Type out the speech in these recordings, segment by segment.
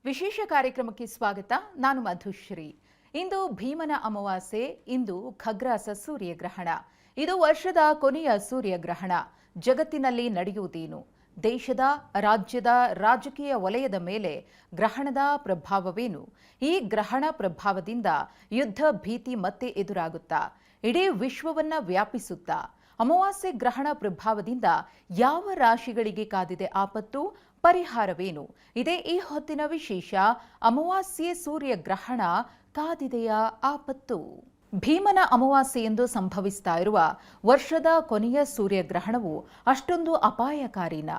ವಿಶೇಷ ಕಾರ್ಯಕ್ರಮಕ್ಕೆ ಸ್ವಾಗತ. ನಾನು ಮಧುಶ್ರೀ. ಇಂದು ಭೀಮನ ಅಮಾವಾಸ್ಯೆ. ಇಂದು ಖಗ್ರಾಸ ಸೂರ್ಯಗ್ರಹಣ. ಇದು ವರ್ಷದ ಕೊನೆಯ ಸೂರ್ಯಗ್ರಹಣ. ಜಗತ್ತಿನಲ್ಲಿ ನಡೆಯುವುದೇನು? ದೇಶದ, ರಾಜ್ಯದ, ರಾಜಕೀಯ ವಲಯದ ಮೇಲೆ ಗ್ರಹಣದ ಪ್ರಭಾವವೇನು? ಈ ಗ್ರಹಣ ಪ್ರಭಾವದಿಂದ ಯುದ್ಧ ಭೀತಿ ಮತ್ತೆ ಎದುರಾಗುತ್ತಾ? ಇಡೀ ವಿಶ್ವವನ್ನ ವ್ಯಾಪಿಸುತ್ತಾ? ಅಮಾವಾಸ್ಯೆ ಗ್ರಹಣ ಪ್ರಭಾವದಿಂದ ಯಾವ ರಾಶಿಗಳಿಗೆ ಕಾದಿದೆ ಆಪತ್ತು? ಪರಿಹಾರವೇನು? ಇದೇ ಈ ಹೊತ್ತಿನ ವಿಶೇಷ. ಅಮಾವಾಸ್ಯೆ ಸೂರ್ಯಗ್ರಹಣ ಕಾದಿದೆಯ ಆಪತ್ತು? ಭೀಮನ ಅಮಾವಾಸ್ಯೆ ಎಂದು ಸಂಭವಿಸ್ತಾ ಇರುವ ವರ್ಷದ ಕೊನೆಯ ಸೂರ್ಯಗ್ರಹಣವು ಅಷ್ಟೊಂದು ಅಪಾಯಕಾರಿನ?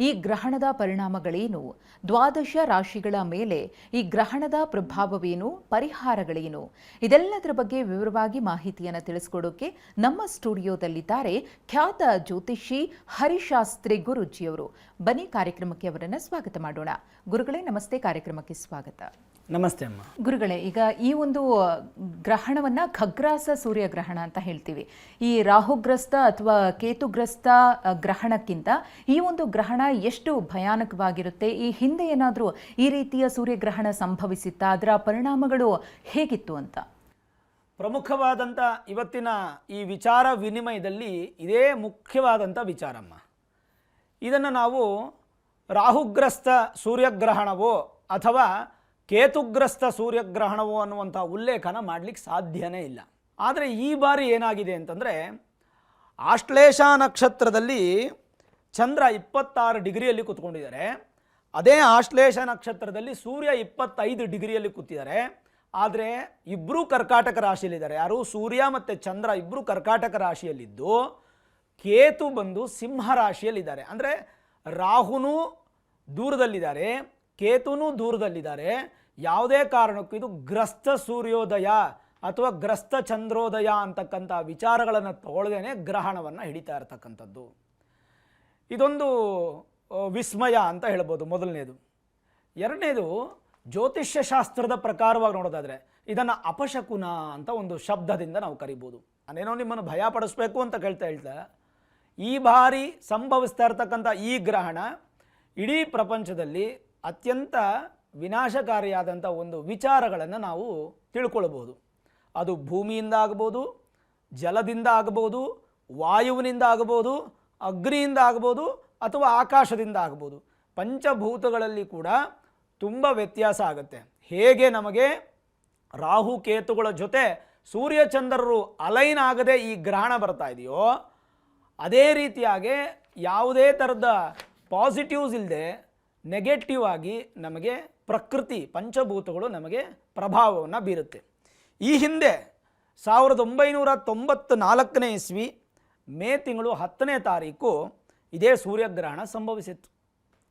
ಈ ಗ್ರಹಣದ ಪರಿಣಾಮಗಳೇನು? ದ್ವಾದಶ ರಾಶಿಗಳ ಮೇಲೆ ಈ ಗ್ರಹಣದ ಪ್ರಭಾವವೇನು? ಪರಿಹಾರಗಳೇನು? ಇದೆಲ್ಲದರ ಬಗ್ಗೆ ವಿವರವಾಗಿ ಮಾಹಿತಿಯನ್ನು ತಿಳಿಸಿಕೊಡೋಕೆ ನಮ್ಮ ಸ್ಟುಡಿಯೋದಲ್ಲಿದ್ದಾರೆ ಖ್ಯಾತ ಜ್ಯೋತಿಷಿ ಹರಿಶಾಸ್ತ್ರಿ ಗುರೂಜಿಯವರು. ಬನ್ನಿ ಕಾರ್ಯಕ್ರಮಕ್ಕೆ ಅವರನ್ನು ಸ್ವಾಗತ ಮಾಡೋಣ. ಗುರುಗಳೇ ನಮಸ್ತೆ, ಕಾರ್ಯಕ್ರಮಕ್ಕೆ ಸ್ವಾಗತ. ನಮಸ್ತೆ ಅಮ್ಮ. ಗುರುಗಳೇ, ಈಗ ಈ ಒಂದು ಗ್ರಹಣವನ್ನ ಖಗ್ರಾಸ ಸೂರ್ಯಗ್ರಹಣ ಅಂತ ಹೇಳ್ತೀವಿ. ಈ ರಾಹುಗ್ರಸ್ತ ಅಥವಾ ಕೇತುಗ್ರಸ್ತ ಗ್ರಹಣಕ್ಕಿಂತ ಈ ಒಂದು ಗ್ರಹಣ ಎಷ್ಟು ಭಯಾನಕವಾಗಿರುತ್ತೆ? ಈ ಹಿಂದೆ ಏನಾದರೂ ಈ ರೀತಿಯ ಸೂರ್ಯಗ್ರಹಣ ಸಂಭವಿಸಿತ್ತಾ? ಅದರ ಪರಿಣಾಮಗಳು ಹೇಗಿತ್ತು ಅಂತ? ಪ್ರಮುಖವಾದಂಥ ಇವತ್ತಿನ ಈ ವಿಚಾರ ವಿನಿಮಯದಲ್ಲಿ ಇದೇ ಮುಖ್ಯವಾದಂಥ ವಿಚಾರಮ್ಮ. ಇದನ್ನು ನಾವು ರಾಹುಗ್ರಸ್ತ ಸೂರ್ಯಗ್ರಹಣವೋ ಅಥವಾ ಕೇತುಗ್ರಸ್ತ ಸೂರ್ಯಗ್ರಹಣವೋ ಅನ್ನುವಂಥ ಉಲ್ಲೇಖನ ಮಾಡಲಿಕ್ಕೆ ಸಾಧ್ಯನೇ ಇಲ್ಲ. ಆದರೆ ಈ ಬಾರಿ ಏನಾಗಿದೆ ಅಂತಂದರೆ, ಆಶ್ಲೇಷ ನಕ್ಷತ್ರದಲ್ಲಿ ಚಂದ್ರ 26 ಡಿಗ್ರಿಯಲ್ಲಿ ಕೂತ್ಕೊಂಡಿದ್ದಾರೆ. ಅದೇ ಆಶ್ಲೇಷ ನಕ್ಷತ್ರದಲ್ಲಿ ಸೂರ್ಯ 25 ಡಿಗ್ರಿಯಲ್ಲಿ ಕೂತಿದ್ದಾರೆ. ಆದರೆ ಇಬ್ಬರೂ ಕರ್ಕಾಟಕ ರಾಶಿಯಲ್ಲಿದ್ದಾರೆ. ಯಾರು? ಸೂರ್ಯ ಮತ್ತು ಚಂದ್ರ ಇಬ್ಬರು ಕರ್ಕಾಟಕ ರಾಶಿಯಲ್ಲಿದ್ದು ಕೇತು ಬಂದು ಸಿಂಹ ರಾಶಿಯಲ್ಲಿದ್ದಾರೆ. ಅಂದರೆ ರಾಹುನೂ ದೂರದಲ್ಲಿದ್ದಾರೆ, ಕೇತುನೂ ದೂರದಲ್ಲಿದ್ದಾರೆ. ಯಾವುದೇ ಕಾರಣಕ್ಕೂ ಇದು ಗ್ರಸ್ತ ಸೂರ್ಯೋದಯ ಅಥವಾ ಗ್ರಸ್ತ ಚಂದ್ರೋದಯ ಅಂತಕ್ಕಂಥ ವಿಚಾರಗಳನ್ನು ತಗೊಳ್ಳದೇನೆ ಗ್ರಹಣವನ್ನು ಹಿಡಿತಾ ಇರತಕ್ಕಂಥದ್ದು. ಇದೊಂದು ವಿಸ್ಮಯ ಅಂತ ಹೇಳ್ಬೋದು, ಮೊದಲನೇದು. ಎರಡನೇದು, ಜ್ಯೋತಿಷ್ಯ ಶಾಸ್ತ್ರದ ಪ್ರಕಾರವಾಗಿ ನೋಡೋದಾದರೆ ಇದನ್ನು ಅಪಶಕುನ ಅಂತ ಒಂದು ಶಬ್ದದಿಂದ ನಾವು ಕರಿಬೋದು. ನಾನೇನೋ ನಿಮ್ಮನ್ನು ಭಯ ಪಡಿಸ್ಬೇಕು ಅಂತ ಹೇಳ್ತಾ ಈ ಬಾರಿ ಸಂಭವಿಸ್ತಾ ಇರತಕ್ಕಂಥ ಈ ಗ್ರಹಣ ಇಡೀ ಪ್ರಪಂಚದಲ್ಲಿ ಅತ್ಯಂತ ವಿನಾಶಕಾರಿಯಾದಂಥ ಒಂದು ವಿಚಾರಗಳನ್ನು ನಾವು ತಿಳ್ಕೊಳ್ಬೋದು. ಅದು ಭೂಮಿಯಿಂದ ಆಗ್ಬೋದು, ಜಲದಿಂದ ಆಗ್ಬೋದು, ವಾಯುವಿನಿಂದ ಆಗ್ಬೋದು, ಅಗ್ನಿಯಿಂದ ಆಗ್ಬೋದು, ಅಥವಾ ಆಕಾಶದಿಂದ ಆಗ್ಬೋದು. ಪಂಚಭೂತಗಳಲ್ಲಿ ಕೂಡ ತುಂಬ ವ್ಯತ್ಯಾಸ ಆಗುತ್ತೆ. ಹೇಗೆ ನಮಗೆ ರಾಹು ಕೇತುಗಳ ಜೊತೆ ಸೂರ್ಯಚಂದ್ರರು ಅಲೈನ್ ಆಗದೆ ಈ ಗ್ರಹಣ ಬರ್ತಾ ಇದೆಯೋ, ಅದೇ ರೀತಿಯಾಗಿ ಯಾವುದೇ ಥರದ ಪಾಸಿಟಿವ್ಸ್ ಇಲ್ಲದೆ ನೆಗೆಟಿವ್ ಆಗಿ ನಮಗೆ ಪ್ರಕೃತಿ ಪಂಚಭೂತಗಳು ನಮಗೆ ಪ್ರಭಾವವನ್ನು ಬೀರುತ್ತೆ. ಈ ಹಿಂದೆ 1994ನೇ ಇಸ್ವಿ ಮೇ ತಿಂಗಳು 10ನೇ ತಾರೀಕು ಇದೇ ಸೂರ್ಯಗ್ರಹಣ ಸಂಭವಿಸಿತ್ತು.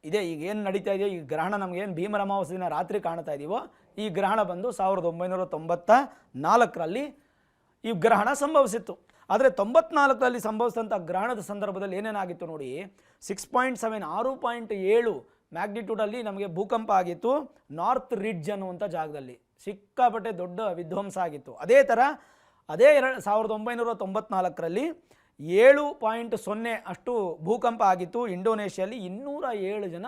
ಇದೇ ಈಗ ಏನು ನಡೀತಾ ಇದೆಯೋ ಈ ಗ್ರಹಣ, ನಮಗೇನು ಭೀಮರ ಅಮಾವಾಸ್ಯೆ ದಿನ ರಾತ್ರಿ ಕಾಣ್ತಾ ಇದ್ದೀವೋ, ಈ ಗ್ರಹಣ ಬಂದು 1994ರಲ್ಲಿ ಈ ಗ್ರಹಣ ಸಂಭವಿಸಿತ್ತು. ಆದರೆ 94ರಲ್ಲಿ ಸಂಭವಿಸಿದಂಥ ಗ್ರಹಣದ ಸಂದರ್ಭದಲ್ಲಿ ಏನೇನಾಗಿತ್ತು ನೋಡಿ. 6.7 6.7 ಮ್ಯಾಗ್ನಿಟ್ಯೂಡಲ್ಲಿ ನಮಗೆ ಭೂಕಂಪ ಆಗಿತ್ತು. ನಾರ್ತ್ ರಿಡ್ಜ್ ಅನ್ನುವಂಥ ಜಾಗದಲ್ಲಿ ಸಿಕ್ಕಾಪಟ್ಟೆ ದೊಡ್ಡ ವಿಧ್ವಂಸ ಆಗಿತ್ತು. ಅದೇ ಥರ 1994ರಲ್ಲಿ 7.0 ಅಷ್ಟು ಭೂಕಂಪ ಆಗಿತ್ತು. ಇಂಡೋನೇಷ್ಯಲ್ಲಿ 207 ಜನ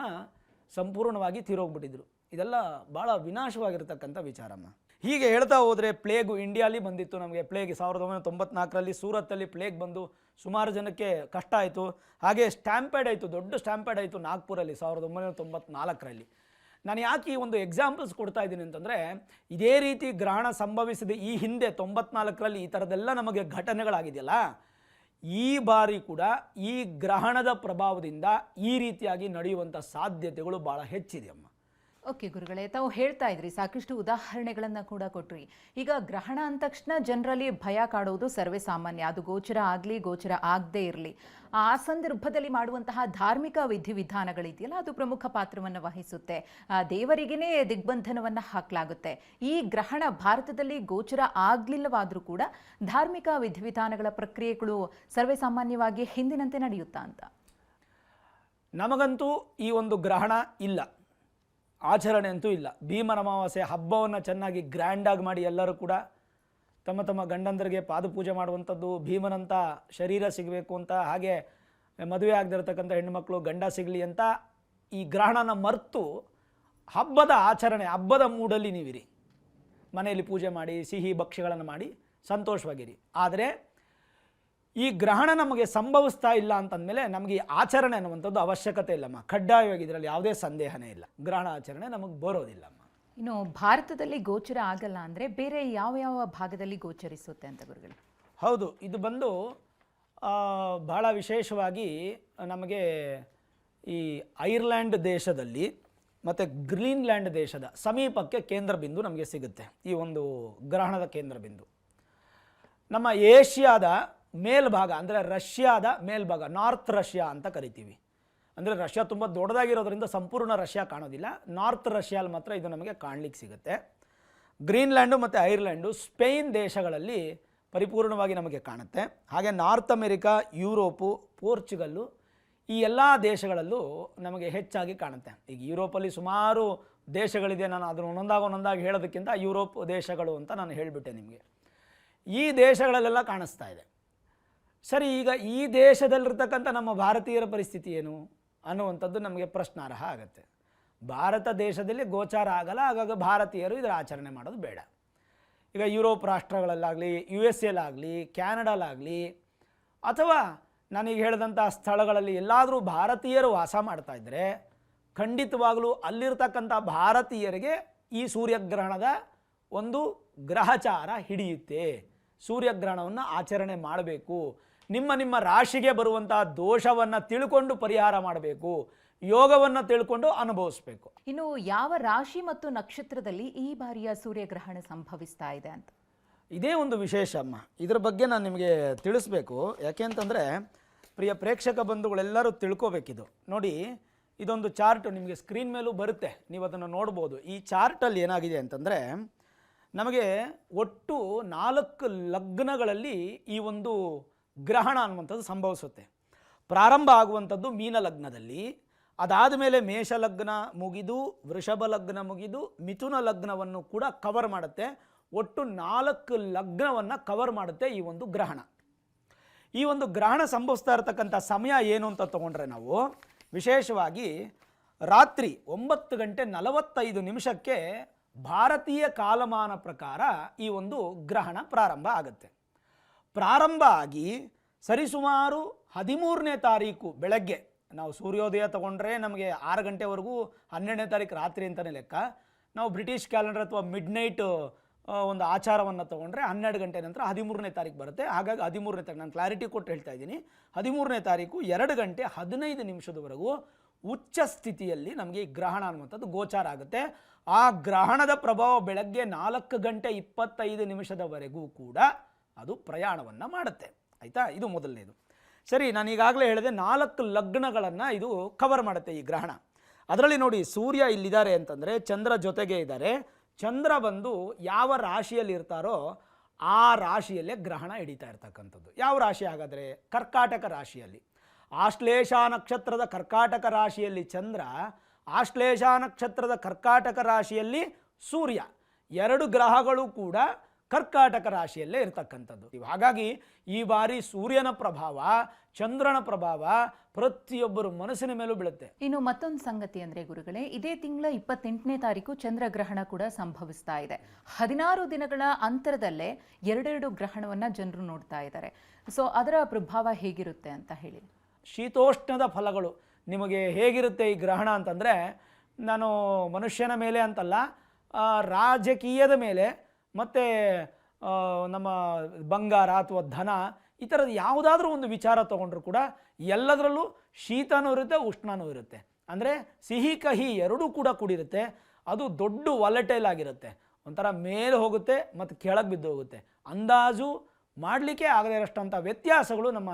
ಸಂಪೂರ್ಣವಾಗಿ ತೀರೋಗ್ಬಿಟ್ಟಿದ್ರು. ಇದೆಲ್ಲ ಭಾಳ ವಿನಾಶವಾಗಿರ್ತಕ್ಕಂಥ ವಿಚಾರಮ್ಮ. ಹೀಗೆ ಹೇಳ್ತಾ ಹೋದರೆ ಪ್ಲೇಗು ಇಂಡಿಯಾಲಿ ಬಂದಿತ್ತು. ನಮಗೆ ಪ್ಲೇಗ್ 1994ರಲ್ಲಿ ಸೂರತ್ತಲ್ಲಿ ಪ್ಲೇಗ್ ಬಂದು ಸುಮಾರು ಜನಕ್ಕೆ ಕಷ್ಟ ಆಯಿತು. ಹಾಗೆ ಸ್ಟ್ಯಾಂಪೇಡ್ ಆಯಿತು, ದೊಡ್ಡ ಸ್ಟ್ಯಾಂಪೇಡ್ ಆಯಿತು ನಾಗ್ಪುರಲ್ಲಿ 1994ರಲ್ಲಿ. ನಾನು ಯಾಕೆ ಈ ಒಂದು ಎಕ್ಸಾಂಪಲ್ಸ್ ಕೊಡ್ತಾ ಇದ್ದೀನಿ ಅಂತಂದರೆ, ಇದೇ ರೀತಿ ಗ್ರಹಣ ಸಂಭವಿಸಿದ ಈ ಹಿಂದೆ 94ರಲ್ಲಿ ಈ ಥರದ್ದೆಲ್ಲ ನಮಗೆ ಘಟನೆಗಳಾಗಿದೆಯಲ್ಲ, ಈ ಬಾರಿ ಕೂಡ ಈ ಗ್ರಹಣದ ಪ್ರಭಾವದಿಂದ ಈ ರೀತಿಯಾಗಿ ನಡೆಯುವಂಥ ಸಾಧ್ಯತೆಗಳು ಭಾಳ ಹೆಚ್ಚಿದೆ ಅಮ್ಮ. ಓಕೆ ಗುರುಗಳೇ, ತಾವು ಹೇಳ್ತಾ ಇದ್ರಿ, ಸಾಕಷ್ಟು ಉದಾಹರಣೆಗಳನ್ನು ಕೂಡ ಕೊಟ್ರಿ. ಈಗ ಗ್ರಹಣ ಅಂದ ತಕ್ಷಣ ಜನರಲ್ಲಿ ಭಯ ಕಾಡುವುದು ಸರ್ವೇ ಸಾಮಾನ್ಯ. ಅದು ಗೋಚರ ಆಗಲಿ ಗೋಚರ ಆಗದೇ ಇರಲಿ, ಆ ಸಂದರ್ಭದಲ್ಲಿ ಮಾಡುವಂತಹ ಧಾರ್ಮಿಕ ವಿಧಿವಿಧಾನಗಳಿದೆಯಲ್ಲ, ಅದು ಪ್ರಮುಖ ಪಾತ್ರವನ್ನು ವಹಿಸುತ್ತೆ. ದೇವರಿಗೇ ದಿಗ್ಬಂಧನವನ್ನು ಹಾಕಲಾಗುತ್ತೆ. ಈ ಗ್ರಹಣ ಭಾರತದಲ್ಲಿ ಗೋಚರ ಆಗಲಿಲ್ಲವಾದರೂ ಕೂಡ ಧಾರ್ಮಿಕ ವಿಧಿವಿಧಾನಗಳ ಪ್ರಕ್ರಿಯೆಗಳು ಸರ್ವೇ ಸಾಮಾನ್ಯವಾಗಿ ಹಿಂದಿನಂತೆ ನಡೆಯುತ್ತಾ ಅಂತ? ನಮಗಂತೂ ಈ ಒಂದು ಗ್ರಹಣ ಇಲ್ಲ, ಆಚರಣೆ ಅಂತೂ ಇಲ್ಲ. ಭೀಮನ ಅಮಾವಾಸ್ಯೆ ಹಬ್ಬವನ್ನು ಚೆನ್ನಾಗಿ ಗ್ರ್ಯಾಂಡಾಗಿ ಮಾಡಿ ಎಲ್ಲರೂ ಕೂಡ ತಮ್ಮ ತಮ್ಮ ಗಂಡಂದರಿಗೆ ಪಾದಪೂಜೆ ಮಾಡುವಂಥದ್ದು, ಭೀಮನಂಥ ಶರೀರ ಸಿಗಬೇಕು ಅಂತ, ಹಾಗೆ ಮದುವೆ ಆಗದಿರತಕ್ಕಂಥ ಹೆಣ್ಣುಮಕ್ಕಳು ಗಂಡ ಸಿಗಲಿ ಅಂತ ಈ ಗ್ರಹಣನ ಮರೆತು ಹಬ್ಬದ ಆಚರಣೆ, ಹಬ್ಬದ ಮೂಡಲ್ಲಿ ನೀವಿರಿ, ಮನೆಯಲ್ಲಿ ಪೂಜೆ ಮಾಡಿ ಸಿಹಿ ಭಕ್ಷ್ಯಗಳನ್ನು ಮಾಡಿ ಸಂತೋಷವಾಗಿರಿ. ಆದರೆ ಈ ಗ್ರಹಣ ನಮಗೆ ಸಂಭವಿಸ್ತಾ ಇಲ್ಲ ಅಂತಂದಮೇಲೆ ನಮಗೆ ಈ ಆಚರಣೆ ಅನ್ನುವಂಥದ್ದು ಅವಶ್ಯಕತೆ ಇಲ್ಲಮ್ಮ. ಕಡ್ಡಾಯವಾಗಿ ಇದರಲ್ಲಿ ಯಾವುದೇ ಸಂದೇಹನೇ ಇಲ್ಲ, ಗ್ರಹಣ ಆಚರಣೆ ನಮಗೆ ಬರೋದಿಲ್ಲಮ್ಮ. ಇನ್ನು ಭಾರತದಲ್ಲಿ ಗೋಚರ ಆಗಲ್ಲ ಅಂದರೆ ಬೇರೆ ಯಾವ ಯಾವ ಭಾಗದಲ್ಲಿ ಗೋಚರಿಸುತ್ತೆ ಅಂತ ಗುರುಗಳು? ಹೌದು, ಇದು ಬಂದು ಬಹಳ ವಿಶೇಷವಾಗಿ ನಮಗೆ ಈ ಐರ್ಲ್ಯಾಂಡ್ ದೇಶದಲ್ಲಿ ಮತ್ತು ಗ್ರೀನ್ಲ್ಯಾಂಡ್ ದೇಶದ ಸಮೀಪಕ್ಕೆ ಕೇಂದ್ರ ಬಿಂದು ನಮಗೆ ಸಿಗುತ್ತೆ. ಈ ಒಂದು ಗ್ರಹಣದ ಕೇಂದ್ರ ಬಿಂದು ನಮ್ಮ ಏಷ್ಯಾದ ಮೇಲ್ಭಾಗ, ಅಂದರೆ ರಷ್ಯಾದ ಮೇಲ್ಭಾಗ, ನಾರ್ತ್ ರಷ್ಯಾ ಅಂತ ಕರಿತೀವಿ. ಅಂದರೆ ರಷ್ಯಾ ತುಂಬ ದೊಡ್ಡದಾಗಿರೋದ್ರಿಂದ ಸಂಪೂರ್ಣ ರಷ್ಯಾ ಕಾಣೋದಿಲ್ಲ, ನಾರ್ತ್ ರಷ್ಯಾಲ್ ಮಾತ್ರ ಇದು ನಮಗೆ ಕಾಣಲಿಕ್ಕೆ ಸಿಗುತ್ತೆ. ಗ್ರೀನ್ಲ್ಯಾಂಡು ಮತ್ತು ಐರ್ಲ್ಯಾಂಡು ಸ್ಪೇನ್ ದೇಶಗಳಲ್ಲಿ ಪರಿಪೂರ್ಣವಾಗಿ ನಮಗೆ ಕಾಣುತ್ತೆ. ಹಾಗೆ ನಾರ್ತ್ ಅಮೆರಿಕಾ, ಯುರೋಪು, ಪೋರ್ಚುಗಲ್ಲು ಈ ಎಲ್ಲ ದೇಶಗಳಲ್ಲೂ ನಮಗೆ ಹೆಚ್ಚಾಗಿ ಕಾಣುತ್ತೆ. ಈಗ ಯುರೋಪಲ್ಲಿ ಸುಮಾರು ದೇಶಗಳಿದೆ, ನಾನು ಅದನ್ನು ಒಂದೊಂದಾಗಿ ಹೇಳೋದಕ್ಕಿಂತ ಯುರೋಪ್ ದೇಶಗಳು ಅಂತ ನಾನು ಹೇಳಿಬಿಟ್ಟೆ ನಿಮಗೆ. ಈ ದೇಶಗಳಲ್ಲೆಲ್ಲ ಕಾಣಿಸ್ತಾ ಇದೆ. ಸರಿ, ಈಗ ಈ ದೇಶದಲ್ಲಿರ್ತಕ್ಕಂಥ ನಮ್ಮ ಭಾರತೀಯರ ಪರಿಸ್ಥಿತಿ ಏನು ಅನ್ನುವಂಥದ್ದು ನಮಗೆ ಪ್ರಶ್ನಾರ್ಹ ಆಗುತ್ತೆ. ಭಾರತ ದೇಶದಲ್ಲಿ ಗೋಚಾರ ಆಗಲ್ಲ, ಹಾಗಾಗಿ ಭಾರತೀಯರು ಇದರ ಆಚರಣೆ ಮಾಡೋದು ಬೇಡ. ಈಗ ಯುರೋಪ್ ರಾಷ್ಟ್ರಗಳಲ್ಲಾಗಲಿ, ಯು ಎಸ್ ಎಲಾಗಲಿ, ಕ್ಯಾನಡಾಲಾಗಲಿ, ಅಥವಾ ನಾನೀಗ ಹೇಳಿದಂಥ ಸ್ಥಳಗಳಲ್ಲಿ ಎಲ್ಲಾದರೂ ಭಾರತೀಯರು ವಾಸ ಮಾಡ್ತಾ ಇದ್ದರೆ ಖಂಡಿತವಾಗಲೂ ಅಲ್ಲಿರ್ತಕ್ಕಂಥ ಭಾರತೀಯರಿಗೆ ಈ ಸೂರ್ಯಗ್ರಹಣದ ಒಂದು ಗ್ರಹಚಾರ ಹಿಡಿಯುತ್ತೆ. ಸೂರ್ಯಗ್ರಹಣವನ್ನು ಆಚರಣೆ ಮಾಡಬೇಕು. ನಿಮ್ಮ ನಿಮ್ಮ ರಾಶಿಗೆ ಬರುವಂಥ ದೋಷವನ್ನು ತಿಳ್ಕೊಂಡು ಪರಿಹಾರ ಮಾಡಬೇಕು, ಯೋಗವನ್ನು ತಿಳ್ಕೊಂಡು ಅನುಭವಿಸಬೇಕು. ಇನ್ನು ಯಾವ ರಾಶಿ ಮತ್ತು ನಕ್ಷತ್ರದಲ್ಲಿ ಈ ಬಾರಿಯ ಸೂರ್ಯಗ್ರಹಣ ಸಂಭವಿಸ್ತಾ ಇದೆ ಅಂತ? ಇದೇ ಒಂದು ವಿಶೇಷ ಅಮ್ಮ. ಇದರ ಬಗ್ಗೆ ನಾನು ನಿಮಗೆ ತಿಳಿಸ್ಬೇಕು. ಯಾಕೆ ಅಂತಂದರೆ ಪ್ರಿಯ ಪ್ರೇಕ್ಷಕ ಬಂಧುಗಳೆಲ್ಲರೂ ತಿಳ್ಕೋಬೇಕಿದು. ನೋಡಿ, ಇದೊಂದು ಚಾರ್ಟ್ ನಿಮಗೆ ಸ್ಕ್ರೀನ್ ಮೇಲೂ ಬರುತ್ತೆ, ನೀವು ಅದನ್ನು ನೋಡ್ಬೋದು. ಈ ಚಾರ್ಟಲ್ಲಿ ಏನಾಗಿದೆ ಅಂತಂದರೆ ನಮಗೆ ಒಟ್ಟು 4 ಲಗ್ನಗಳಲ್ಲಿ ಈ ಒಂದು ಗ್ರಹಣ ಅನ್ನುವಂಥದ್ದು ಸಂಭವಿಸುತ್ತೆ. ಪ್ರಾರಂಭ ಆಗುವಂಥದ್ದು ಮೀನ ಲಗ್ನದಲ್ಲಿ, ಅದಾದ ಮೇಲೆ ಮೇಷ ಲಗ್ನ ಮುಗಿದು ವೃಷಭ ಲಗ್ನ ಮುಗಿದು ಮಿಥುನ ಲಗ್ನವನ್ನು ಕೂಡ ಕವರ್ ಮಾಡುತ್ತೆ. ಒಟ್ಟು 4 ಲಗ್ನವನ್ನು ಕವರ್ ಮಾಡುತ್ತೆ ಈ ಒಂದು ಗ್ರಹಣ. ಈ ಒಂದು ಗ್ರಹಣ ಸಂಭವಿಸ್ತಾ ಇರತಕ್ಕಂಥ ಸಮಯ ಏನು ಅಂತ ತಗೊಂಡ್ರೆ ನಾವು ವಿಶೇಷವಾಗಿ ರಾತ್ರಿ 9:45 ಭಾರತೀಯ ಕಾಲಮಾನ ಪ್ರಕಾರ ಈ ಒಂದು ಗ್ರಹಣ ಪ್ರಾರಂಭ ಆಗುತ್ತೆ. ಪ್ರಾರಂಭ ಆಗಿ ಸರಿಸುಮಾರು 13ನೇ ತಾರೀಕು ಬೆಳಗ್ಗೆ, ನಾವು ಸೂರ್ಯೋದಯ ತಗೊಂಡ್ರೆ ನಮಗೆ 6 ಗಂಟೆವರೆಗೂ 12ನೇ ತಾರೀಕು ರಾತ್ರಿ ಅಂತಲೇ ಲೆಕ್ಕ. ನಾವು ಬ್ರಿಟಿಷ್ ಕ್ಯಾಲೆಂಡರ್ ಅಥವಾ ಮಿಡ್ ನೈಟ್ ಒಂದು ಆಚಾರವನ್ನು ತೊಗೊಂಡ್ರೆ 12 ಗಂಟೆ ನಂತರ 13ನೇ ತಾರೀಕು ಬರುತ್ತೆ. ಹಾಗಾಗಿ 13ನೇ ತಾರೀಕು, ನಾನು ಕ್ಲಾರಿಟಿ ಕೊಟ್ಟು ಹೇಳ್ತಾ ಇದ್ದೀನಿ, 13ನೇ ತಾರೀಕು 2:15 ಉಚ್ಚ ಸ್ಥಿತಿಯಲ್ಲಿ ನಮಗೆ ಈ ಗ್ರಹಣ ಅನ್ನುವಂಥದ್ದು ಗೋಚಾರ ಆಗುತ್ತೆ. ಆ ಗ್ರಹಣದ ಪ್ರಭಾವ ಬೆಳಗ್ಗೆ 4:25 ಕೂಡ ಅದು ಪ್ರಯಾಣವನ್ನು ಮಾಡುತ್ತೆ. ಆಯಿತಾ, ಇದು ಮೊದಲನೇದು. ಸರಿ, ನಾನು ಈಗಾಗಲೇ ಹೇಳಿದೆ 4 ಲಗ್ನಗಳನ್ನು ಇದು ಕವರ್ ಮಾಡುತ್ತೆ ಈ ಗ್ರಹಣ. ಅದರಲ್ಲಿ ನೋಡಿ, ಸೂರ್ಯ ಇಲ್ಲಿದ್ದಾರೆ ಅಂತಂದರೆ ಚಂದ್ರ ಜೊತೆಗೆ ಇದ್ದಾರೆ. ಚಂದ್ರ ಬಂದು ಯಾವ ರಾಶಿಯಲ್ಲಿ ಇರ್ತಾರೋ ಆ ರಾಶಿಯಲ್ಲೇ ಗ್ರಹಣ ಹಿಡಿತಾ ಇರ್ತಕ್ಕಂಥದ್ದು. ಯಾವ ರಾಶಿ ಹಾಗಾದರೆ? ಕರ್ಕಾಟಕ ರಾಶಿಯಲ್ಲಿ. ಆಶ್ಲೇಷ ನಕ್ಷತ್ರದ ಕರ್ಕಾಟಕ ರಾಶಿಯಲ್ಲಿ ಚಂದ್ರ, ಆಶ್ಲೇಷ ನಕ್ಷತ್ರದ ಕರ್ಕಾಟಕ ರಾಶಿಯಲ್ಲಿ ಸೂರ್ಯ, 2 ಗ್ರಹಗಳು ಕೂಡ ಕರ್ಕಾಟಕ ರಾಶಿಯಲ್ಲೇ ಇರತಕ್ಕಂಥದ್ದು. ಹಾಗಾಗಿ ಈ ಬಾರಿ ಸೂರ್ಯನ ಪ್ರಭಾವ, ಚಂದ್ರನ ಪ್ರಭಾವ ಪ್ರತಿಯೊಬ್ಬರ ಮನಸ್ಸಿನ ಮೇಲೂ ಬೀಳುತ್ತೆ. ಇನ್ನು ಮತ್ತೊಂದು ಸಂಗತಿ ಅಂದರೆ ಗುರುಗಳೇ, ಇದೇ ತಿಂಗಳ 28ನೇ ತಾರೀಕು ಚಂದ್ರಗ್ರಹಣ ಕೂಡ ಸಂಭವಿಸ್ತಾ ಇದೆ. 16 ದಿನಗಳ ಅಂತರದಲ್ಲೇ 2 ಗ್ರಹಣವನ್ನು ಜನರು ನೋಡ್ತಾ ಇದ್ದಾರೆ. ಸೊ ಅದರ ಪ್ರಭಾವ ಹೇಗಿರುತ್ತೆ ಅಂತ ಹೇಳಿ. ಶೀತೋಷ್ಣದ ಫಲಗಳು ನಿಮಗೆ ಹೇಗಿರುತ್ತೆ ಈ ಗ್ರಹಣ ಅಂತಂದರೆ, ನಾನು ಮನುಷ್ಯನ ಮೇಲೆ ಅಂತಲ್ಲ, ರಾಜಕೀಯದ ಮೇಲೆ ಮತ್ತು ನಮ್ಮ ಬಂಗಾರ ಅಥವಾ ಧನ, ಈ ಥರದ ಯಾವುದಾದ್ರೂ ಒಂದು ವಿಚಾರ ತೊಗೊಂಡ್ರು ಕೂಡ ಎಲ್ಲದರಲ್ಲೂ ಶೀತನೂ ಇರುತ್ತೆ, ಉಷ್ಣನೂ ಇರುತ್ತೆ. ಅಂದರೆ ಸಿಹಿ ಕಹಿ ಎರಡೂ ಕೂಡ ಕೂಡಿರುತ್ತೆ. ಅದು ದೊಡ್ಡ ವಾಲಟೈಲ್ ಆಗಿರುತ್ತೆ, ಒಂಥರ ಮೇಲೆ ಹೋಗುತ್ತೆ ಮತ್ತು ಕೆಳಗೆ ಬಿದ್ದು ಹೋಗುತ್ತೆ. ಅಂದಾಜು ಮಾಡಲಿಕ್ಕೆ ಆಗದೇ ಇರೋಷ್ಟಂಥ ವ್ಯತ್ಯಾಸಗಳು ನಮ್ಮ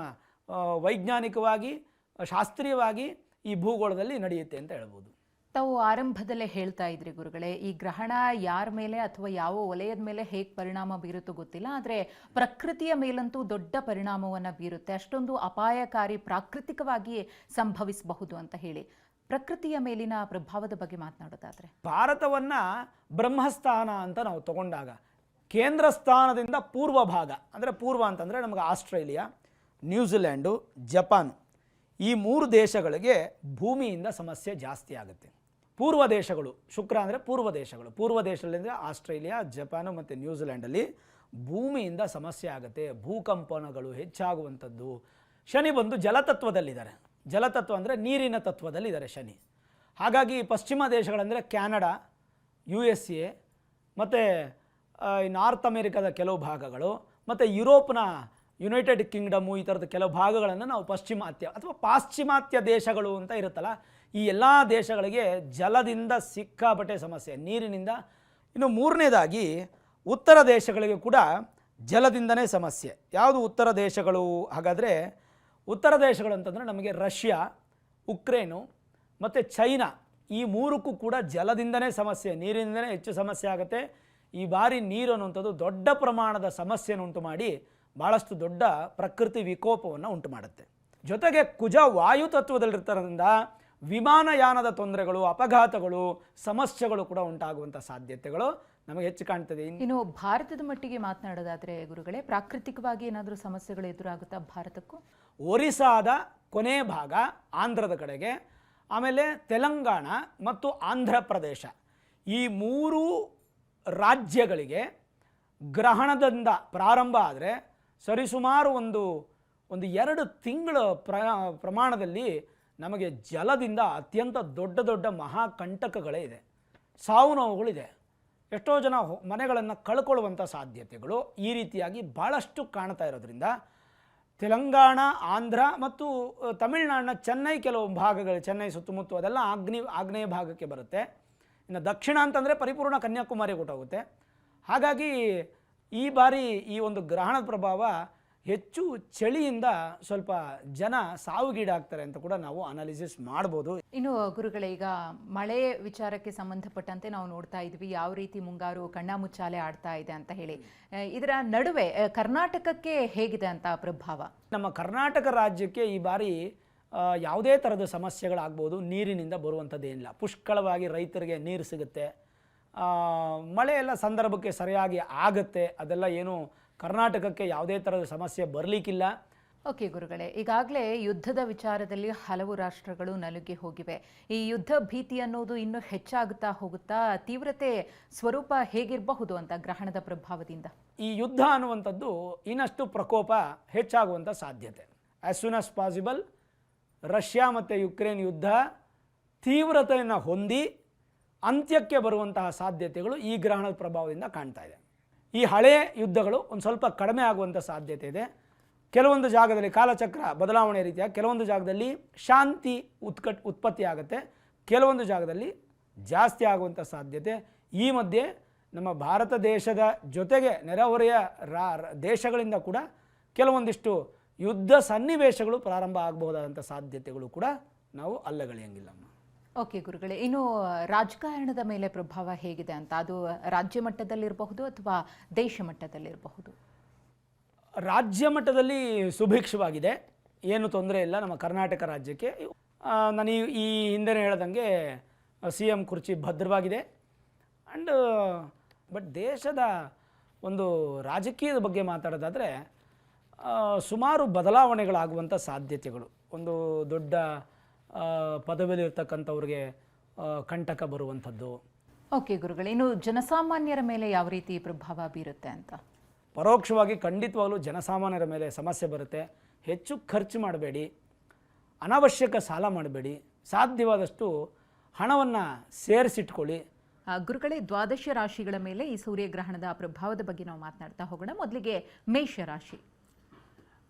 ವೈಜ್ಞಾನಿಕವಾಗಿ ಶಾಸ್ತ್ರೀಯವಾಗಿ ಈ ಭೂಗೋಳದಲ್ಲಿ ನಡೆಯುತ್ತೆ ಅಂತ ಹೇಳ್ಬೋದು. ತಾವು ಆರಂಭದಲ್ಲೇ ಹೇಳ್ತಾ ಇದ್ರಿ ಗುರುಗಳೇ, ಈ ಗ್ರಹಣ ಯಾರ ಮೇಲೆ ಅಥವಾ ಯಾವ ವಲಯದ ಮೇಲೆ ಹೇಗೆ ಪರಿಣಾಮ ಬೀರುತ್ತೋ ಗೊತ್ತಿಲ್ಲ, ಆದರೆ ಪ್ರಕೃತಿಯ ಮೇಲಂತೂ ದೊಡ್ಡ ಪರಿಣಾಮವನ್ನು ಬೀರುತ್ತೆ. ಅಷ್ಟೊಂದು ಅಪಾಯಕಾರಿ ಪ್ರಾಕೃತಿಕವಾಗಿ ಸಂಭವಿಸಬಹುದು ಅಂತ ಹೇಳಿ. ಪ್ರಕೃತಿಯ ಮೇಲಿನ ಪ್ರಭಾವದ ಬಗ್ಗೆ ಮಾತನಾಡೋದಾದರೆ, ಭಾರತವನ್ನು ಬ್ರಹ್ಮಸ್ಥಾನ ಅಂತ ನಾವು ತಗೊಂಡಾಗ ಕೇಂದ್ರ ಸ್ಥಾನದಿಂದ ಪೂರ್ವ ಭಾಗ, ಅಂದರೆ ಪೂರ್ವ ಅಂತಂದರೆ ನಮಗೆ ಆಸ್ಟ್ರೇಲಿಯಾ, ನ್ಯೂಜಿಲ್ಯಾಂಡು, ಜಪಾನ್, ಈ 3 ದೇಶಗಳಿಗೆ ಭೂಮಿಯಿಂದ ಸಮಸ್ಯೆ ಜಾಸ್ತಿ ಆಗುತ್ತೆ. ಪೂರ್ವ ದೇಶಗಳು, ಶುಕ್ರ ಅಂದರೆ ಪೂರ್ವ ದೇಶಗಳು, ಪೂರ್ವ ದೇಶದಲ್ಲಿ ಆಸ್ಟ್ರೇಲಿಯಾ, ಜಪಾನು ಮತ್ತು ನ್ಯೂಜಿಲೆಂಡಲ್ಲಿ ಭೂಮಿಯಿಂದ ಸಮಸ್ಯೆ ಆಗುತ್ತೆ, ಭೂಕಂಪನಗಳು ಹೆಚ್ಚಾಗುವಂಥದ್ದು. ಶನಿ ಬಂದು ಜಲತತ್ವದಲ್ಲಿದ್ದಾರೆ, ಜಲತತ್ವ ಅಂದರೆ ನೀರಿನ ತತ್ವದಲ್ಲಿದ್ದಾರೆ ಶನಿ. ಹಾಗಾಗಿ ಪಶ್ಚಿಮ ದೇಶಗಳಂದರೆ ಕ್ಯಾನಡಾ, USA ಮತ್ತು ನಾರ್ತ್ ಅಮೇರಿಕಾದ ಕೆಲವು ಭಾಗಗಳು ಮತ್ತು ಯುರೋಪ್ನ ಯುನೈಟೆಡ್ ಕಿಂಗ್ಡಮು ಈ ಥರದ ಕೆಲವು ಭಾಗಗಳನ್ನು ನಾವು ಪಶ್ಚಿಮಾತ್ಯ ಅಥವಾ ಪಾಶ್ಚಿಮಾತ್ಯ ದೇಶಗಳು ಅಂತ ಇರುತ್ತಲ್ಲ, ಈ ಎಲ್ಲ ದೇಶಗಳಿಗೆ ಜಲದಿಂದ ಸಿಕ್ಕಾಪಟ್ಟೆ ಸಮಸ್ಯೆ, ನೀರಿನಿಂದ. ಇನ್ನು ಮೂರನೇದಾಗಿ ಉತ್ತರ ದೇಶಗಳಿಗೆ ಕೂಡ ಜಲದಿಂದನೇ ಸಮಸ್ಯೆ. ಯಾವುದು ಉತ್ತರ ದೇಶಗಳು? ಹಾಗಾದರೆ ಉತ್ತರ ದೇಶಗಳು ಅಂತಂದರೆ ನಮಗೆ ರಷ್ಯಾ, ಉಕ್ರೇನು ಮತ್ತು ಚೈನಾ, ಈ ಮೂರಕ್ಕೂ ಕೂಡ ಜಲದಿಂದನೇ ಸಮಸ್ಯೆ, ನೀರಿನಿಂದನೇ ಹೆಚ್ಚು ಸಮಸ್ಯೆ ಆಗುತ್ತೆ. ಈ ಬಾರಿ ನೀರು ಅನ್ನುವಂಥದ್ದು ದೊಡ್ಡ ಪ್ರಮಾಣದ ಸಮಸ್ಯೆಯನ್ನು ಉಂಟು ಮಾಡಿ ಭಾಳಷ್ಟು ದೊಡ್ಡ ಪ್ರಕೃತಿ ವಿಕೋಪವನ್ನು ಉಂಟು ಮಾಡುತ್ತೆ. ಜೊತೆಗೆ ಕುಜ ವಾಯು ತತ್ವದಲ್ಲಿರ್ತಾರಿಂದ ವಿಮಾನಯಾನದ ತೊಂದರೆಗಳು, ಅಪಘಾತಗಳು, ಸಮಸ್ಯೆಗಳು ಕೂಡ ಉಂಟಾಗುವಂಥ ಸಾಧ್ಯತೆಗಳು ನಮಗೆ ಹೆಚ್ಚು ಕಾಣ್ತದೆ. ಇನ್ನು ಭಾರತದ ಮಟ್ಟಿಗೆ ಮಾತನಾಡೋದಾದರೆ ಗುರುಗಳೇ, ಪ್ರಾಕೃತಿಕವಾಗಿ ಏನಾದರೂ ಸಮಸ್ಯೆಗಳು ಎದುರಾಗುತ್ತಾ ಭಾರತಕ್ಕೂ? ಒರಿಸ್ಸಾದ ಕೊನೆ ಭಾಗ ಆಂಧ್ರದ ಕಡೆಗೆ, ಆಮೇಲೆ ತೆಲಂಗಾಣ ಮತ್ತು ಆಂಧ್ರ ಪ್ರದೇಶ, ಈ ಮೂರು ರಾಜ್ಯಗಳಿಗೆ ಗ್ರಹಣದಿಂದ ಪ್ರಾರಂಭ ಆದರೆ ಸರಿಸುಮಾರು ಒಂದು 2 ತಿಂಗಳ ಪ್ರಮಾಣದಲ್ಲಿ ನಮಗೆ ಜಲದಿಂದ ಅತ್ಯಂತ ದೊಡ್ಡ ದೊಡ್ಡ ಮಹಾಕಂಟಕಗಳೇ ಇದೆ, ಸಾವು ನೋವುಗಳಿದೆ, ಎಷ್ಟೋ ಜನ ಮನೆಗಳನ್ನು ಕಳ್ಕೊಳ್ಳುವಂಥ ಸಾಧ್ಯತೆಗಳು ಈ ರೀತಿಯಾಗಿ ಭಾಳಷ್ಟು ಕಾಣ್ತಾ ಇರೋದ್ರಿಂದ ತೆಲಂಗಾಣ, ಆಂಧ್ರ ಮತ್ತು ತಮಿಳುನಾಡಿನ ಚೆನ್ನೈ ಕೆಲವು ಭಾಗಗಳು, ಚೆನ್ನೈ ಸುತ್ತಮುತ್ತ ಅದೆಲ್ಲ ಆಗ್ನೇಯ ಭಾಗಕ್ಕೆ ಬರುತ್ತೆ. ಇನ್ನು ದಕ್ಷಿಣ ಅಂತಂದರೆ ಪರಿಪೂರ್ಣ ಕನ್ಯಾಕುಮಾರಿ ಕೊಟ್ಟೋಗುತ್ತೆ. ಹಾಗಾಗಿ ಈ ಬಾರಿ ಈ ಒಂದು ಗ್ರಹಣದ ಪ್ರಭಾವ ಹೆಚ್ಚು ಚಳಿಯಿಂದ ಸ್ವಲ್ಪ ಜನ ಸಾವಿಗೀಡಾಗ್ತಾರೆ ಅಂತ ಕೂಡ ನಾವು ಅನಾಲಿಸಿಸ್ ಮಾಡ್ಬೋದು. ಇನ್ನು ಗುರುಗಳೇ, ಈಗ ಮಳೆ ವಿಚಾರಕ್ಕೆ ಸಂಬಂಧಪಟ್ಟಂತೆ ನಾವು ನೋಡ್ತಾ ಇದ್ವಿ ಯಾವ ರೀತಿ ಮುಂಗಾರು ಕಣ್ಣಾಮುಚ್ಚಾಲೆ ಆಡ್ತಾ ಇದೆ ಅಂತ ಹೇಳಿ. ಇದರ ನಡುವೆ ಕರ್ನಾಟಕಕ್ಕೆ ಹೇಗಿದೆ ಅಂತ ಪ್ರಭಾವ? ನಮ್ಮ ಕರ್ನಾಟಕ ರಾಜ್ಯಕ್ಕೆ ಈ ಬಾರಿ ಯಾವುದೇ ಥರದ ಸಮಸ್ಯೆಗಳಾಗ್ಬೋದು, ನೀರಿನಿಂದ ಬರುವಂಥದ್ದೇನಿಲ್ಲ. ಪುಷ್ಕಳವಾಗಿ ರೈತರಿಗೆ ನೀರು ಸಿಗುತ್ತೆ, ಮಳೆ ಎಲ್ಲ ಸಂದರ್ಭಕ್ಕೆ ಸರಿಯಾಗಿ ಆಗುತ್ತೆ, ಅದೆಲ್ಲ ಏನು ಕರ್ನಾಟಕಕ್ಕೆ ಯಾವುದೇ ಥರದ ಸಮಸ್ಯೆ ಬರಲಿಕ್ಕಿಲ್ಲ. ಓಕೆ ಗುರುಗಳೇ, ಈಗಾಗಲೇ ಯುದ್ಧದ ವಿಚಾರದಲ್ಲಿ ಹಲವು ರಾಷ್ಟ್ರಗಳು ನಲುಗಿ ಹೋಗಿವೆ. ಈ ಯುದ್ಧ ಭೀತಿ ಅನ್ನೋದು ಇನ್ನೂ ಹೆಚ್ಚಾಗುತ್ತಾ ಹೋಗುತ್ತಾ, ತೀವ್ರತೆ ಸ್ವರೂಪ ಹೇಗಿರಬಹುದು ಅಂತ ಗ್ರಹಣದ ಪ್ರಭಾವದಿಂದ? ಈ ಯುದ್ಧ ಅನ್ನುವಂಥದ್ದು ಇನ್ನಷ್ಟು ಪ್ರಕೋಪ ಹೆಚ್ಚಾಗುವಂಥ ಸಾಧ್ಯತೆ. As soon as possible Russia ಮತ್ತು ಯುಕ್ರೇನ್ ಯುದ್ಧ ತೀವ್ರತೆಯನ್ನು ಹೊಂದಿ ಅಂತ್ಯಕ್ಕೆ ಬರುವಂತಹ ಸಾಧ್ಯತೆಗಳು ಈ ಗ್ರಹಣದ ಪ್ರಭಾವದಿಂದ ಕಾಣ್ತಾ ಇದೆ. ಈ ಹಳೆಯ ಯುದ್ಧಗಳು ಒಂದು ಸ್ವಲ್ಪ ಕಡಿಮೆ ಆಗುವಂಥ ಸಾಧ್ಯತೆ ಇದೆ. ಕೆಲವೊಂದು ಜಾಗದಲ್ಲಿ ಕಾಲಚಕ್ರ ಬದಲಾವಣೆ ರೀತಿಯಾಗಿ ಕೆಲವೊಂದು ಜಾಗದಲ್ಲಿ ಶಾಂತಿ ಉತ್ಪತ್ತಿ ಆಗುತ್ತೆ, ಕೆಲವೊಂದು ಜಾಗದಲ್ಲಿ ಜಾಸ್ತಿ ಆಗುವಂಥ ಸಾಧ್ಯತೆ. ಈ ಮಧ್ಯೆ ನಮ್ಮ ಭಾರತ ದೇಶದ ಜೊತೆಗೆ ನೆರೆಹೊರೆಯ ದೇಶಗಳಿಂದ ಕೂಡ ಕೆಲವೊಂದಿಷ್ಟು ಯುದ್ಧ ಸನ್ನಿವೇಶಗಳು ಪ್ರಾರಂಭ ಆಗಬಹುದಾದಂಥ ಸಾಧ್ಯತೆಗಳು ಕೂಡ ನಾವು ಅಲ್ಲಗಳೆಯಂಗಿಲ್ಲ. ಓಕೆ ಗುರುಗಳೇ, ಇನ್ನು ರಾಜಕಾರಣದ ಮೇಲೆ ಪ್ರಭಾವ ಹೇಗಿದೆ ಅಂತ? ಅದು ರಾಜ್ಯ ಮಟ್ಟದಲ್ಲಿರಬಹುದು ಅಥವಾ ದೇಶ ಮಟ್ಟದಲ್ಲಿರಬಹುದು? ರಾಜ್ಯ ಮಟ್ಟದಲ್ಲಿ ಸುಭಿಕ್ಷವಾಗಿದೆ, ಏನು ತೊಂದರೆ ಇಲ್ಲ ನಮ್ಮ ಕರ್ನಾಟಕ ರಾಜ್ಯಕ್ಕೆ. ನಾನು ಈ ಹಿಂದೆ ಹೇಳ್ದಂಗೆ CM ಕುರ್ಚಿ ಭದ್ರವಾಗಿದೆ. ಆ್ಯಂಡ್ ಬಟ್ ದೇಶದ ಒಂದು ರಾಜಕೀಯದ ಬಗ್ಗೆ ಮಾತಾಡೋದಾದರೆ ಸುಮಾರು ಬದಲಾವಣೆಗಳಾಗುವಂಥ ಸಾಧ್ಯತೆಗಳು, ಒಂದು ದೊಡ್ಡ ಪದವಿಯಲ್ಲಿರ್ತಕ್ಕಂಥವ್ರಿಗೆ ಕಂಟಕ ಬರುವಂಥದ್ದು. ಓಕೆ ಗುರುಗಳೇ, ಇನ್ನು ಜನಸಾಮಾನ್ಯರ ಮೇಲೆ ಯಾವ ರೀತಿ ಪ್ರಭಾವ ಬೀರುತ್ತೆ ಅಂತ? ಪರೋಕ್ಷವಾಗಿ ಖಂಡಿತವಾಗಲೂ ಜನಸಾಮಾನ್ಯರ ಮೇಲೆ ಸಮಸ್ಯೆ ಬರುತ್ತೆ. ಹೆಚ್ಚು ಖರ್ಚು ಮಾಡಬೇಡಿ, ಅನಾವಶ್ಯಕ ಸಾಲ ಮಾಡಬೇಡಿ, ಸಾಧ್ಯವಾದಷ್ಟು ಹಣವನ್ನು ಸೇರಿಸಿಟ್ಕೊಳ್ಳಿ. ಗುರುಗಳೇ, ದ್ವಾದಶ ರಾಶಿಗಳ ಮೇಲೆ ಈ ಸೂರ್ಯಗ್ರಹಣದ ಪ್ರಭಾವದ ಬಗ್ಗೆ ನಾವು ಮಾತನಾಡ್ತಾ ಹೋಗೋಣ. ಮೊದಲಿಗೆ ಮೇಷರಾಶಿ.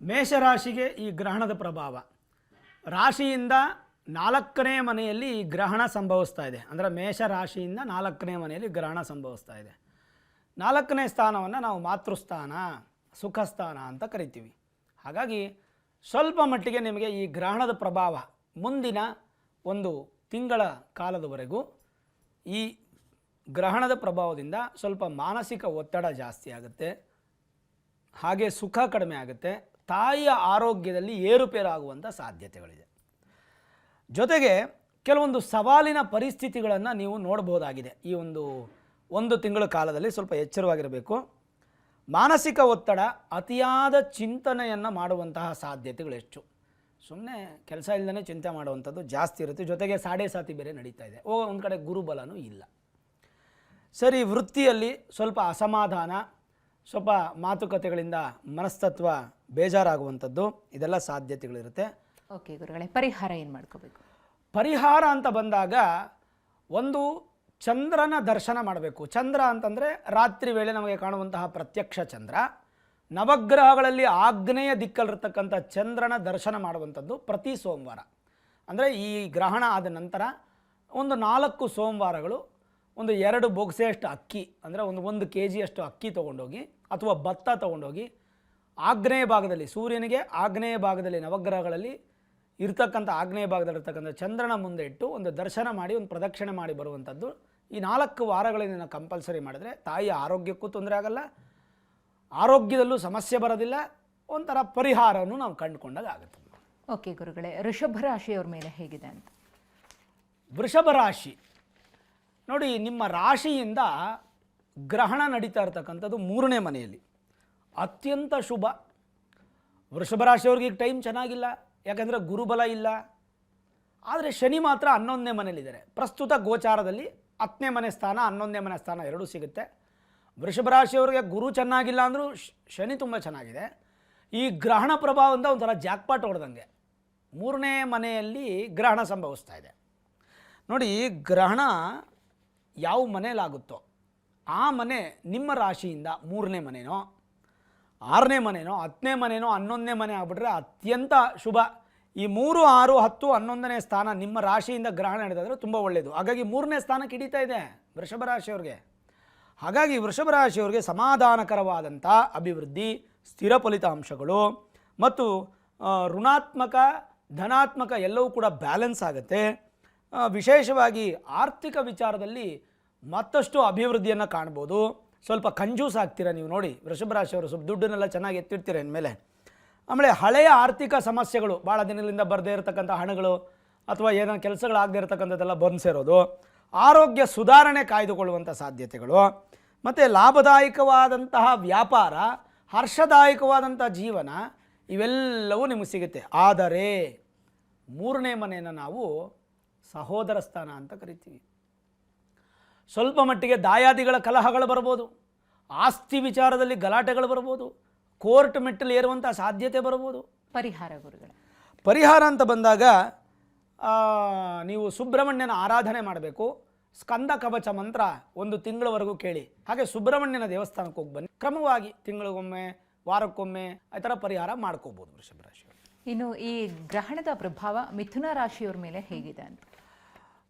ಮೇಷರಾಶಿಗೆ ಈ ಗ್ರಹಣದ ಪ್ರಭಾವ, ರಾಶಿಯಿಂದ 4ನೇ ಮನೆಯಲ್ಲಿ ಈ ಗ್ರಹಣ ಸಂಭವಿಸ್ತಾ ಇದೆ. ಅಂದರೆ ಮೇಷರಾಶಿಯಿಂದ 4ನೇ ಮನೆಯಲ್ಲಿ ಗ್ರಹಣ ಸಂಭವಿಸ್ತಾ ಇದೆ. 4ನೇ ಸ್ಥಾನವನ್ನು ನಾವು ಮಾತೃಸ್ಥಾನ, ಸುಖಸ್ಥಾನ ಅಂತ ಕರಿತೀವಿ. ಹಾಗಾಗಿ ಸ್ವಲ್ಪ ಮಟ್ಟಿಗೆ ನಿಮಗೆ ಈ ಗ್ರಹಣದ ಪ್ರಭಾವ ಮುಂದಿನ ಒಂದು ತಿಂಗಳ ಕಾಲದವರೆಗೂ ಈ ಗ್ರಹಣದ ಪ್ರಭಾವದಿಂದ ಸ್ವಲ್ಪ ಮಾನಸಿಕ ಒತ್ತಡ ಜಾಸ್ತಿ ಆಗುತ್ತೆ, ಹಾಗೆ ಸುಖ ಕಡಿಮೆ ಆಗುತ್ತೆ, ತಾಯಿಯ ಆರೋಗ್ಯದಲ್ಲಿ ಏರುಪೇರಾಗುವಂಥ ಸಾಧ್ಯತೆಗಳಿದೆ. ಜೊತೆಗೆ ಕೆಲವೊಂದು ಸವಾಲಿನ ಪರಿಸ್ಥಿತಿಗಳನ್ನು ನೀವು ನೋಡ್ಬೋದಾಗಿದೆ. ಈ ಒಂದು ತಿಂಗಳ ಕಾಲದಲ್ಲಿ ಸ್ವಲ್ಪ ಎಚ್ಚರವಾಗಿರಬೇಕು. ಮಾನಸಿಕ ಒತ್ತಡ, ಅತಿಯಾದ ಚಿಂತನೆಯನ್ನು ಮಾಡುವಂತಹ ಸಾಧ್ಯತೆಗಳು ಹೆಚ್ಚು. ಸುಮ್ಮನೆ ಕೆಲಸ ಇಲ್ಲದೇ ಚಿಂತೆ ಮಾಡುವಂಥದ್ದು ಜಾಸ್ತಿ ಇರುತ್ತೆ. ಜೊತೆಗೆ ಸಾಡೆ ಸಾತಿ ಬೇರೆ ನಡೀತಾ ಇದೆ. ಒಂದು ಕಡೆ ಗುರುಬಲನೂ ಇಲ್ಲ. ಸರಿ, ವೃತ್ತಿಯಲ್ಲಿ ಸ್ವಲ್ಪ ಅಸಮಾಧಾನ, ಸ್ವಲ್ಪ ಮಾತುಕತೆಗಳಿಂದ ಮನಸ್ತತ್ವ ಬೇಜಾರಾಗುವಂಥದ್ದು, ಇದೆಲ್ಲ ಸಾಧ್ಯತೆಗಳಿರುತ್ತೆ. ಓಕೆ ಗುರುಗಳೇ, ಪರಿಹಾರ ಏನು ಮಾಡ್ಕೋಬೇಕು? ಪರಿಹಾರ ಅಂತ ಬಂದಾಗ ಒಂದು ಚಂದ್ರನ ದರ್ಶನ ಮಾಡಬೇಕು. ಚಂದ್ರ ಅಂತಂದರೆ ರಾತ್ರಿ ವೇಳೆ ನಮಗೆ ಕಾಣುವಂತಹ ಪ್ರತ್ಯಕ್ಷ ಚಂದ್ರ. ನವಗ್ರಹಗಳಲ್ಲಿ ಆಗ್ನೇಯ ದಿಕ್ಕಲ್ಲಿರ್ತಕ್ಕಂಥ ಚಂದ್ರನ ದರ್ಶನ ಮಾಡುವಂಥದ್ದು ಪ್ರತಿ ಸೋಮವಾರ. ಅಂದರೆ ಈ ಗ್ರಹಣ ಆದ ನಂತರ ಒಂದು 4 ಸೋಮವಾರಗಳು ಒಂದು 2 ಬೊಗಸೆಯಷ್ಟು ಅಕ್ಕಿ, ಅಂದರೆ ಒಂದು kg ಅಕ್ಕಿ ತೊಗೊಂಡೋಗಿ ಅಥವಾ ಭತ್ತ ತೊಗೊಂಡೋಗಿ ಆಗ್ನೇಯ ಭಾಗದಲ್ಲಿ, ಸೂರ್ಯನಿಗೆ ಆಗ್ನೇಯ ಭಾಗದಲ್ಲಿ ನವಗ್ರಹಗಳಲ್ಲಿ ಇರ್ತಕ್ಕಂಥ ಆಗ್ನೇಯ ಭಾಗದಲ್ಲಿರ್ತಕ್ಕಂಥ ಚಂದ್ರನ ಮುಂದೆ ಇಟ್ಟು ಒಂದು ದರ್ಶನ ಮಾಡಿ ಒಂದು ಪ್ರದಕ್ಷಿಣೆ ಮಾಡಿ ಬರುವಂಥದ್ದು ಈ 4 ವಾರಗಳಿಂದ ಕಂಪಲ್ಸರಿ ಮಾಡಿದ್ರೆ ತಾಯಿಯ ಆರೋಗ್ಯಕ್ಕೂ ತೊಂದರೆ ಆಗಲ್ಲ, ಆರೋಗ್ಯದಲ್ಲೂ ಸಮಸ್ಯೆ ಬರೋದಿಲ್ಲ, ಒಂಥರ ಪರಿಹಾರವನ್ನು ನಾವು ಕಂಡುಕೊಂಡಾಗ ಆಗುತ್ತೆ. ಓಕೆ ಗುರುಗಳೇ, ವೃಷಭ ರಾಶಿಯವ್ರ ಮೇಲೆ ಹೇಗಿದೆ ಅಂತ? ವೃಷಭ ರಾಶಿ ನೋಡಿ, ನಿಮ್ಮ ರಾಶಿಯಿಂದ ಗ್ರಹಣ ನಡೀತಾ ಇರ್ತಕ್ಕಂಥದ್ದು 3ನೇ ಮನೆಯಲ್ಲಿ, ಅತ್ಯಂತ ಶುಭ. ವೃಷಭ ರಾಶಿಯವ್ರಿಗೆ ಈಗ ಟೈಮ್ ಚೆನ್ನಾಗಿಲ್ಲ, ಯಾಕಂದರೆ ಗುರುಬಲ ಇಲ್ಲ. ಆದರೆ ಶನಿ ಮಾತ್ರ 11ನೇ ಮನೆಯಲ್ಲಿದ್ದಾರೆ. ಪ್ರಸ್ತುತ ಗೋಚಾರದಲ್ಲಿ 10ನೇ ಮನೆ ಸ್ಥಾನ 11ನೇ ಮನೆ ಸ್ಥಾನ ಎರಡೂ ಸಿಗುತ್ತೆ. ವೃಷಭ ರಾಶಿಯವರಿಗೆ ಗುರು ಚೆನ್ನಾಗಿಲ್ಲ ಅಂದರೂ ಶನಿ ತುಂಬ ಚೆನ್ನಾಗಿದೆ. ಈ ಗ್ರಹಣ ಪ್ರಭಾವದಿಂದ ಒಂಥರ ಜಾಕ್ಪಾಟ್ ಹೊಡೆದಂಗೆ 3ನೇ ಮನೆಯಲ್ಲಿ ಗ್ರಹಣ ಸಂಭವಿಸ್ತಾ ಇದೆ. ನೋಡಿ, ಗ್ರಹಣ ಯಾವ ಮನೆಯಲ್ಲಾಗುತ್ತೋ ಆ ಮನೆ ನಿಮ್ಮ ರಾಶಿಯಿಂದ 3ನೇ ಮನೆನೋ 6ನೇ ಮನೆನೋ 10ನೇ ಮನೆನೋ 11ನೇ ಮನೆ ಆಗ್ಬಿಟ್ರೆ ಅತ್ಯಂತ ಶುಭ. ಈ 3, 6, 10, 11ನೇ ಸ್ಥಾನ ನಿಮ್ಮ ರಾಶಿಯಿಂದ ಗ್ರಹಣ ನಡೆದಾದರೆ ತುಂಬ ಒಳ್ಳೆಯದು. ಹಾಗಾಗಿ 3ನೇ ಸ್ಥಾನಕ್ಕೆ ಹಿಡಿತಾ ಇದೆ ವೃಷಭ ರಾಶಿಯವ್ರಿಗೆ. ಹಾಗಾಗಿ ವೃಷಭ ರಾಶಿಯವ್ರಿಗೆ ಸಮಾಧಾನಕರವಾದಂಥ ಅಭಿವೃದ್ಧಿ, ಸ್ಥಿರ ಫಲಿತಾಂಶಗಳು ಮತ್ತು ಋಣಾತ್ಮಕ ಧನಾತ್ಮಕ ಎಲ್ಲವೂ ಕೂಡ ಬ್ಯಾಲೆನ್ಸ್ ಆಗುತ್ತೆ. ವಿಶೇಷವಾಗಿ ಆರ್ಥಿಕ ವಿಚಾರದಲ್ಲಿ ಮತ್ತಷ್ಟು ಅಭಿವೃದ್ಧಿಯನ್ನು ಕಾಣ್ಬೋದು. ಸ್ವಲ್ಪ ಕಂಜೂಸ್ ಆಗ್ತೀರಾ ನೀವು. ನೋಡಿ, ವೃಷಭ ರಾಶಿಯವರು ಸ್ವಲ್ಪ ದುಡ್ಡನ್ನೆಲ್ಲ ಚೆನ್ನಾಗಿ ಎತ್ತಿರ್ತೀರ ಇನ್ಮೇಲೆ. ಆಮೇಲೆ ಹಳೆಯ ಆರ್ಥಿಕ ಸಮಸ್ಯೆಗಳು, ಭಾಳ ದಿನಗಳಿಂದ ಬರದೇ ಇರತಕ್ಕಂಥ ಹಣಗಳು ಅಥವಾ ಏನೋ ಕೆಲಸಗಳಾಗದೇ ಇರತಕ್ಕಂಥದ್ದೆಲ್ಲ ಬಂದು ಸೇರೋದು, ಆರೋಗ್ಯ ಸುಧಾರಣೆ ಕಾಯ್ದುಕೊಳ್ಳುವಂಥ ಸಾಧ್ಯತೆಗಳು, ಮತ್ತು ಲಾಭದಾಯಕವಾದಂತಹ ವ್ಯಾಪಾರ, ಹರ್ಷದಾಯಕವಾದಂಥ ಜೀವನ, ಇವೆಲ್ಲವೂ ನಿಮಗೆ ಸಿಗುತ್ತೆ. ಆದರೆ 3ನೇ ಮನೆಯನ್ನು ನಾವು ಸಹೋದರ ಸ್ಥಾನ ಅಂತ ಕರಿತೀವಿ. ಸ್ವಲ್ಪ ಮಟ್ಟಿಗೆ ದಾಯಾದಿಗಳ ಕಲಹಗಳು ಬರ್ಬೋದು, ಆಸ್ತಿ ವಿಚಾರದಲ್ಲಿ ಗಲಾಟೆಗಳು ಬರ್ಬೋದು, ಕೋರ್ಟ್ ಮೆಟ್ಟಲು ಏರುವಂಥ ಸಾಧ್ಯತೆ ಬರ್ಬೋದು. ಪರಿಹಾರ ಗುರುಗಳೇ? ಪರಿಹಾರ ಅಂತ ಬಂದಾಗ ನೀವು ಸುಬ್ರಹ್ಮಣ್ಯನ ಆರಾಧನೆ ಮಾಡಬೇಕು. ಸ್ಕಂದ ಕವಚ ಮಂತ್ರ 1 ತಿಂಗಳವರೆಗೂ ಕೇಳಿ. ಹಾಗೆ ಸುಬ್ರಹ್ಮಣ್ಯನ ದೇವಸ್ಥಾನಕ್ಕೆ ಹೋಗಿ ಬನ್ನಿ. ಕ್ರಮವಾಗಿ ತಿಂಗಳಿಗೊಮ್ಮೆ, ವಾರಕ್ಕೊಮ್ಮೆ ಈ ಥರ ಪರಿಹಾರ ಮಾಡ್ಕೋಬೋದು ವೃಷಭ ರಾಶಿಯವರು. ಇನ್ನು ಈ ಗ್ರಹಣದ ಪ್ರಭಾವ ಮಿಥುನ ರಾಶಿಯವ್ರ ಮೇಲೆ ಹೇಗಿದೆ ಅಂತ?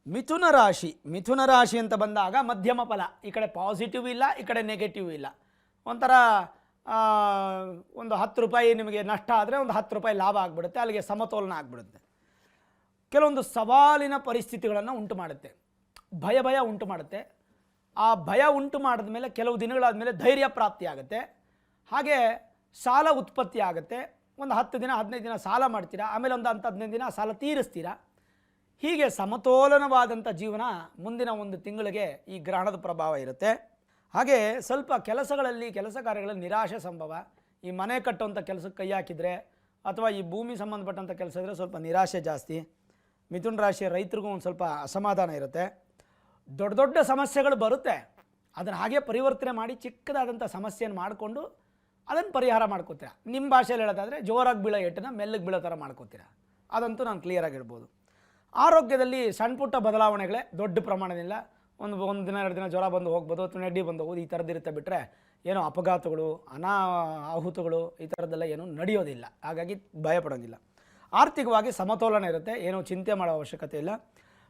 ಮಿಥುನ ರಾಶಿ ಅಂತ ಬಂದಾಗ ಮಧ್ಯಮ ಫಲ. ಈ ಕಡೆ ಪಾಸಿಟಿವ್ ಇಲ್ಲ, ಈ ಕಡೆ ನೆಗೆಟಿವ್ ಇಲ್ಲ. ಒಂಥರ ಒಂದು 10 ರೂಪಾಯಿ ನಿಮಗೆ ನಷ್ಟ ಆದರೆ ಒಂದು 10 ರೂಪಾಯಿ ಲಾಭ ಆಗಿಬಿಡುತ್ತೆ, ಅಲ್ಲಿಗೆ ಸಮತೋಲನ ಆಗಿಬಿಡುತ್ತೆ. ಕೆಲವೊಂದು ಸವಾಲಿನ ಪರಿಸ್ಥಿತಿಗಳನ್ನು ಉಂಟು ಮಾಡುತ್ತೆ, ಭಯ ಉಂಟು ಮಾಡುತ್ತೆ. ಆ ಭಯ ಉಂಟು ಮಾಡಿದ ಮೇಲೆ ಕೆಲವು ದಿನಗಳಾದ ಮೇಲೆ ಧೈರ್ಯ ಪ್ರಾಪ್ತಿ ಆಗುತ್ತೆ. ಹಾಗೆ ಸಾಲ ಉತ್ಪತ್ತಿ ಆಗುತ್ತೆ. ಒಂದು 10 ದಿನ 15 ದಿನ ಸಾಲ ಮಾಡ್ತೀರಾ, ಆಮೇಲೆ ಒಂದು 15 ದಿನ ಸಾಲ ತೀರಿಸ್ತೀರಾ. ಹೀಗೆ ಸಮತೋಲನವಾದಂಥ ಜೀವನ ಮುಂದಿನ 1 ತಿಂಗಳಿಗೆ ಈ ಗ್ರಹಣದ ಪ್ರಭಾವ ಇರುತ್ತೆ. ಹಾಗೆ ಸ್ವಲ್ಪ ಕೆಲಸಗಳಲ್ಲಿ, ಕೆಲಸ ಕಾರ್ಯಗಳಲ್ಲಿ ನಿರಾಶೆ ಸಂಭವ. ಈ ಮನೆ ಕಟ್ಟುವಂಥ ಕೆಲಸಕ್ಕೆ ಕೈ ಹಾಕಿದರೆ ಅಥವಾ ಈ ಭೂಮಿ ಸಂಬಂಧಪಟ್ಟಂಥ ಕೆಲಸ ಇದ್ದರೆ ಸ್ವಲ್ಪ ನಿರಾಶೆ ಜಾಸ್ತಿ. ಮಿಥುನ ರಾಶಿಯ ರೈತರಿಗೂ ಒಂದು ಸ್ವಲ್ಪ ಅಸಮಾಧಾನ ಇರುತ್ತೆ. ದೊಡ್ಡ ಸಮಸ್ಯೆಗಳು ಬರುತ್ತೆ, ಅದನ್ನು ಹಾಗೆ ಪರಿವರ್ತನೆ ಮಾಡಿ ಚಿಕ್ಕದಾದಂಥ ಸಮಸ್ಯೆಯನ್ನು ಮಾಡಿಕೊಂಡು ಅದನ್ನು ಪರಿಹಾರ ಮಾಡ್ಕೋತೀರ. ನಿಮ್ಮ ಭಾಷೆಯಲ್ಲಿ ಹೇಳೋದಾದರೆ ಜೋರಾಗಿ ಬೀಳೋ ಏಟನ್ನು ಮೆಲ್ಲಗೆ ಬೀಳೋ ಥರ ಮಾಡ್ಕೋತೀರ. ಅದಂತೂ ನಾನು ಕ್ಲಿಯರಾಗಿ ಹೇಳ್ಬೋದು. ಆರೋಗ್ಯದಲ್ಲಿ ಸಣ್ಣ ಪುಟ್ಟ ಬದಲಾವಣೆಗಳೇ, ದೊಡ್ಡ ಪ್ರಮಾಣದಿಂದ ಒಂದು ದಿನ 2 ದಿನ ಜ್ವರ ಬಂದು ಹೋಗ್ಬೋದು ಅಥವಾ ನೆಡ್ಡಿ ಬಂದು ಹೋಗೋದು, ಈ ಥರದ್ದಿರುತ್ತೆ. ಬಿಟ್ಟರೆ ಏನೋ ಅಪಘಾತಗಳು, ಅನಾಹುತಗಳು ಈ ಥರದ್ದೆಲ್ಲ ಏನೂ ನಡೆಯೋದಿಲ್ಲ. ಹಾಗಾಗಿ ಭಯಪಡೋಂಗಿಲ್ಲ. ಆರ್ಥಿಕವಾಗಿ ಸಮತೋಲನ ಇರುತ್ತೆ, ಏನೂ ಚಿಂತೆ ಮಾಡೋ ಅವಶ್ಯಕತೆ ಇಲ್ಲ.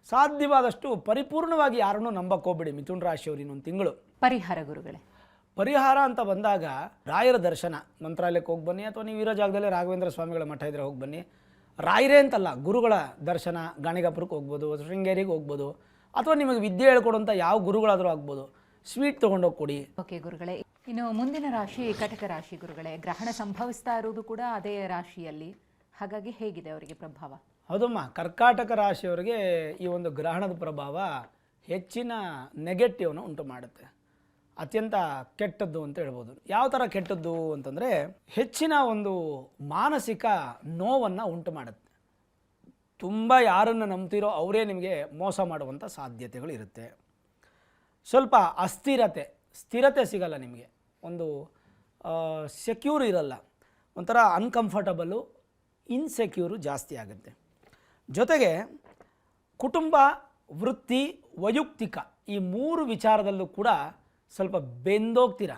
ಸಾಧ್ಯವಾದಷ್ಟು ಪರಿಪೂರ್ಣವಾಗಿ ಯಾರನ್ನೂ ನಂಬಕ್ಕೆ ಹೋಗ್ಬಿಡಿ ಮಿಥುನ ರಾಶಿಯವರು ಇನ್ನೊಂದು ತಿಂಗಳು. ಪರಿಹಾರ ಗುರುಗಳೇ? ಪರಿಹಾರ ಅಂತ ಬಂದಾಗ ರಾಯರ ದರ್ಶನ, ಮಂತ್ರಾಲಯಕ್ಕೆ ಹೋಗಿ ಬನ್ನಿ, ಅಥವಾ ನೀವು ಇರೋ ಜಾಗದಲ್ಲೇ ರಾಘವೇಂದ್ರ ಸ್ವಾಮಿಗಳ ಮಠ ಇದ್ರೆ ಹೋಗಿ ಬನ್ನಿ. ರಾಯರೇ ಅಂತಲ್ಲ, ಗುರುಗಳ ದರ್ಶನ, ಗಾಣಿಗಾಪುರಕ್ಕೆ ಹೋಗ್ಬೋದು, ಶೃಂಗೇರಿಗೆ ಹೋಗ್ಬೋದು, ಅಥವಾ ನಿಮಗೆ ವಿದ್ಯೆ ಹೇಳ್ಕೊಡುವಂಥ ಯಾವ ಗುರುಗಳಾದರೂ ಆಗ್ಬೋದು. ಸ್ವೀಟ್ ತೊಗೊಂಡೋಗಿ ಕೊಡಿ. ಓಕೆ ಗುರುಗಳೇ, ಇನ್ನು ಮುಂದಿನ ರಾಶಿ ಕಟಕ ರಾಶಿ ಗುರುಗಳೇ. ಗ್ರಹಣ ಸಂಭವಿಸ್ತಾ ಇರೋದು ಕೂಡ ಅದೇ ರಾಶಿಯಲ್ಲಿ, ಹಾಗಾಗಿ ಹೇಗಿದೆ ಅವರಿಗೆ ಪ್ರಭಾವ? ಹೌದಮ್ಮ, ಕರ್ಕಾಟಕ ರಾಶಿಯವರಿಗೆ ಈ ಒಂದು ಗ್ರಹಣದ ಪ್ರಭಾವ ಹೆಚ್ಚಿನ ನೆಗೆಟಿವ್ನ ಉಂಟು ಮಾಡುತ್ತೆ. ಅತ್ಯಂತ ಕೆಟ್ಟದ್ದು ಅಂತ ಹೇಳ್ಬೋದು. ಯಾವ ಥರ ಕೆಟ್ಟದ್ದು ಅಂತಂದರೆ ಹೆಚ್ಚಿನ ಒಂದು ಮಾನಸಿಕ ನೋವನ್ನು ಉಂಟು ಮಾಡುತ್ತೆ. ತುಂಬ ಯಾರನ್ನು ನಂಬ್ತಿರೋ ಅವರೇ ನಿಮಗೆ ಮೋಸ ಮಾಡುವಂಥ ಸಾಧ್ಯತೆಗಳು ಇರುತ್ತೆ. ಸ್ವಲ್ಪ ಸ್ಥಿರತೆ ಸಿಗಲ್ಲ ನಿಮಗೆ, ಒಂದು ಸೆಕ್ಯೂರ್ ಇರಲ್ಲ, ಒಂಥರ ಅನ್ಕಂಫರ್ಟಬಲ್ಲು, ಇನ್ಸೆಕ್ಯೂರು ಜಾಸ್ತಿ ಆಗುತ್ತೆ. ಜೊತೆಗೆ ಕುಟುಂಬ, ವೃತ್ತಿ, ವೈಯಕ್ತಿಕ ಈ 3 ವಿಚಾರದಲ್ಲೂ ಕೂಡ ಸ್ವಲ್ಪ ಬೆಂದೋಗ್ತೀರ,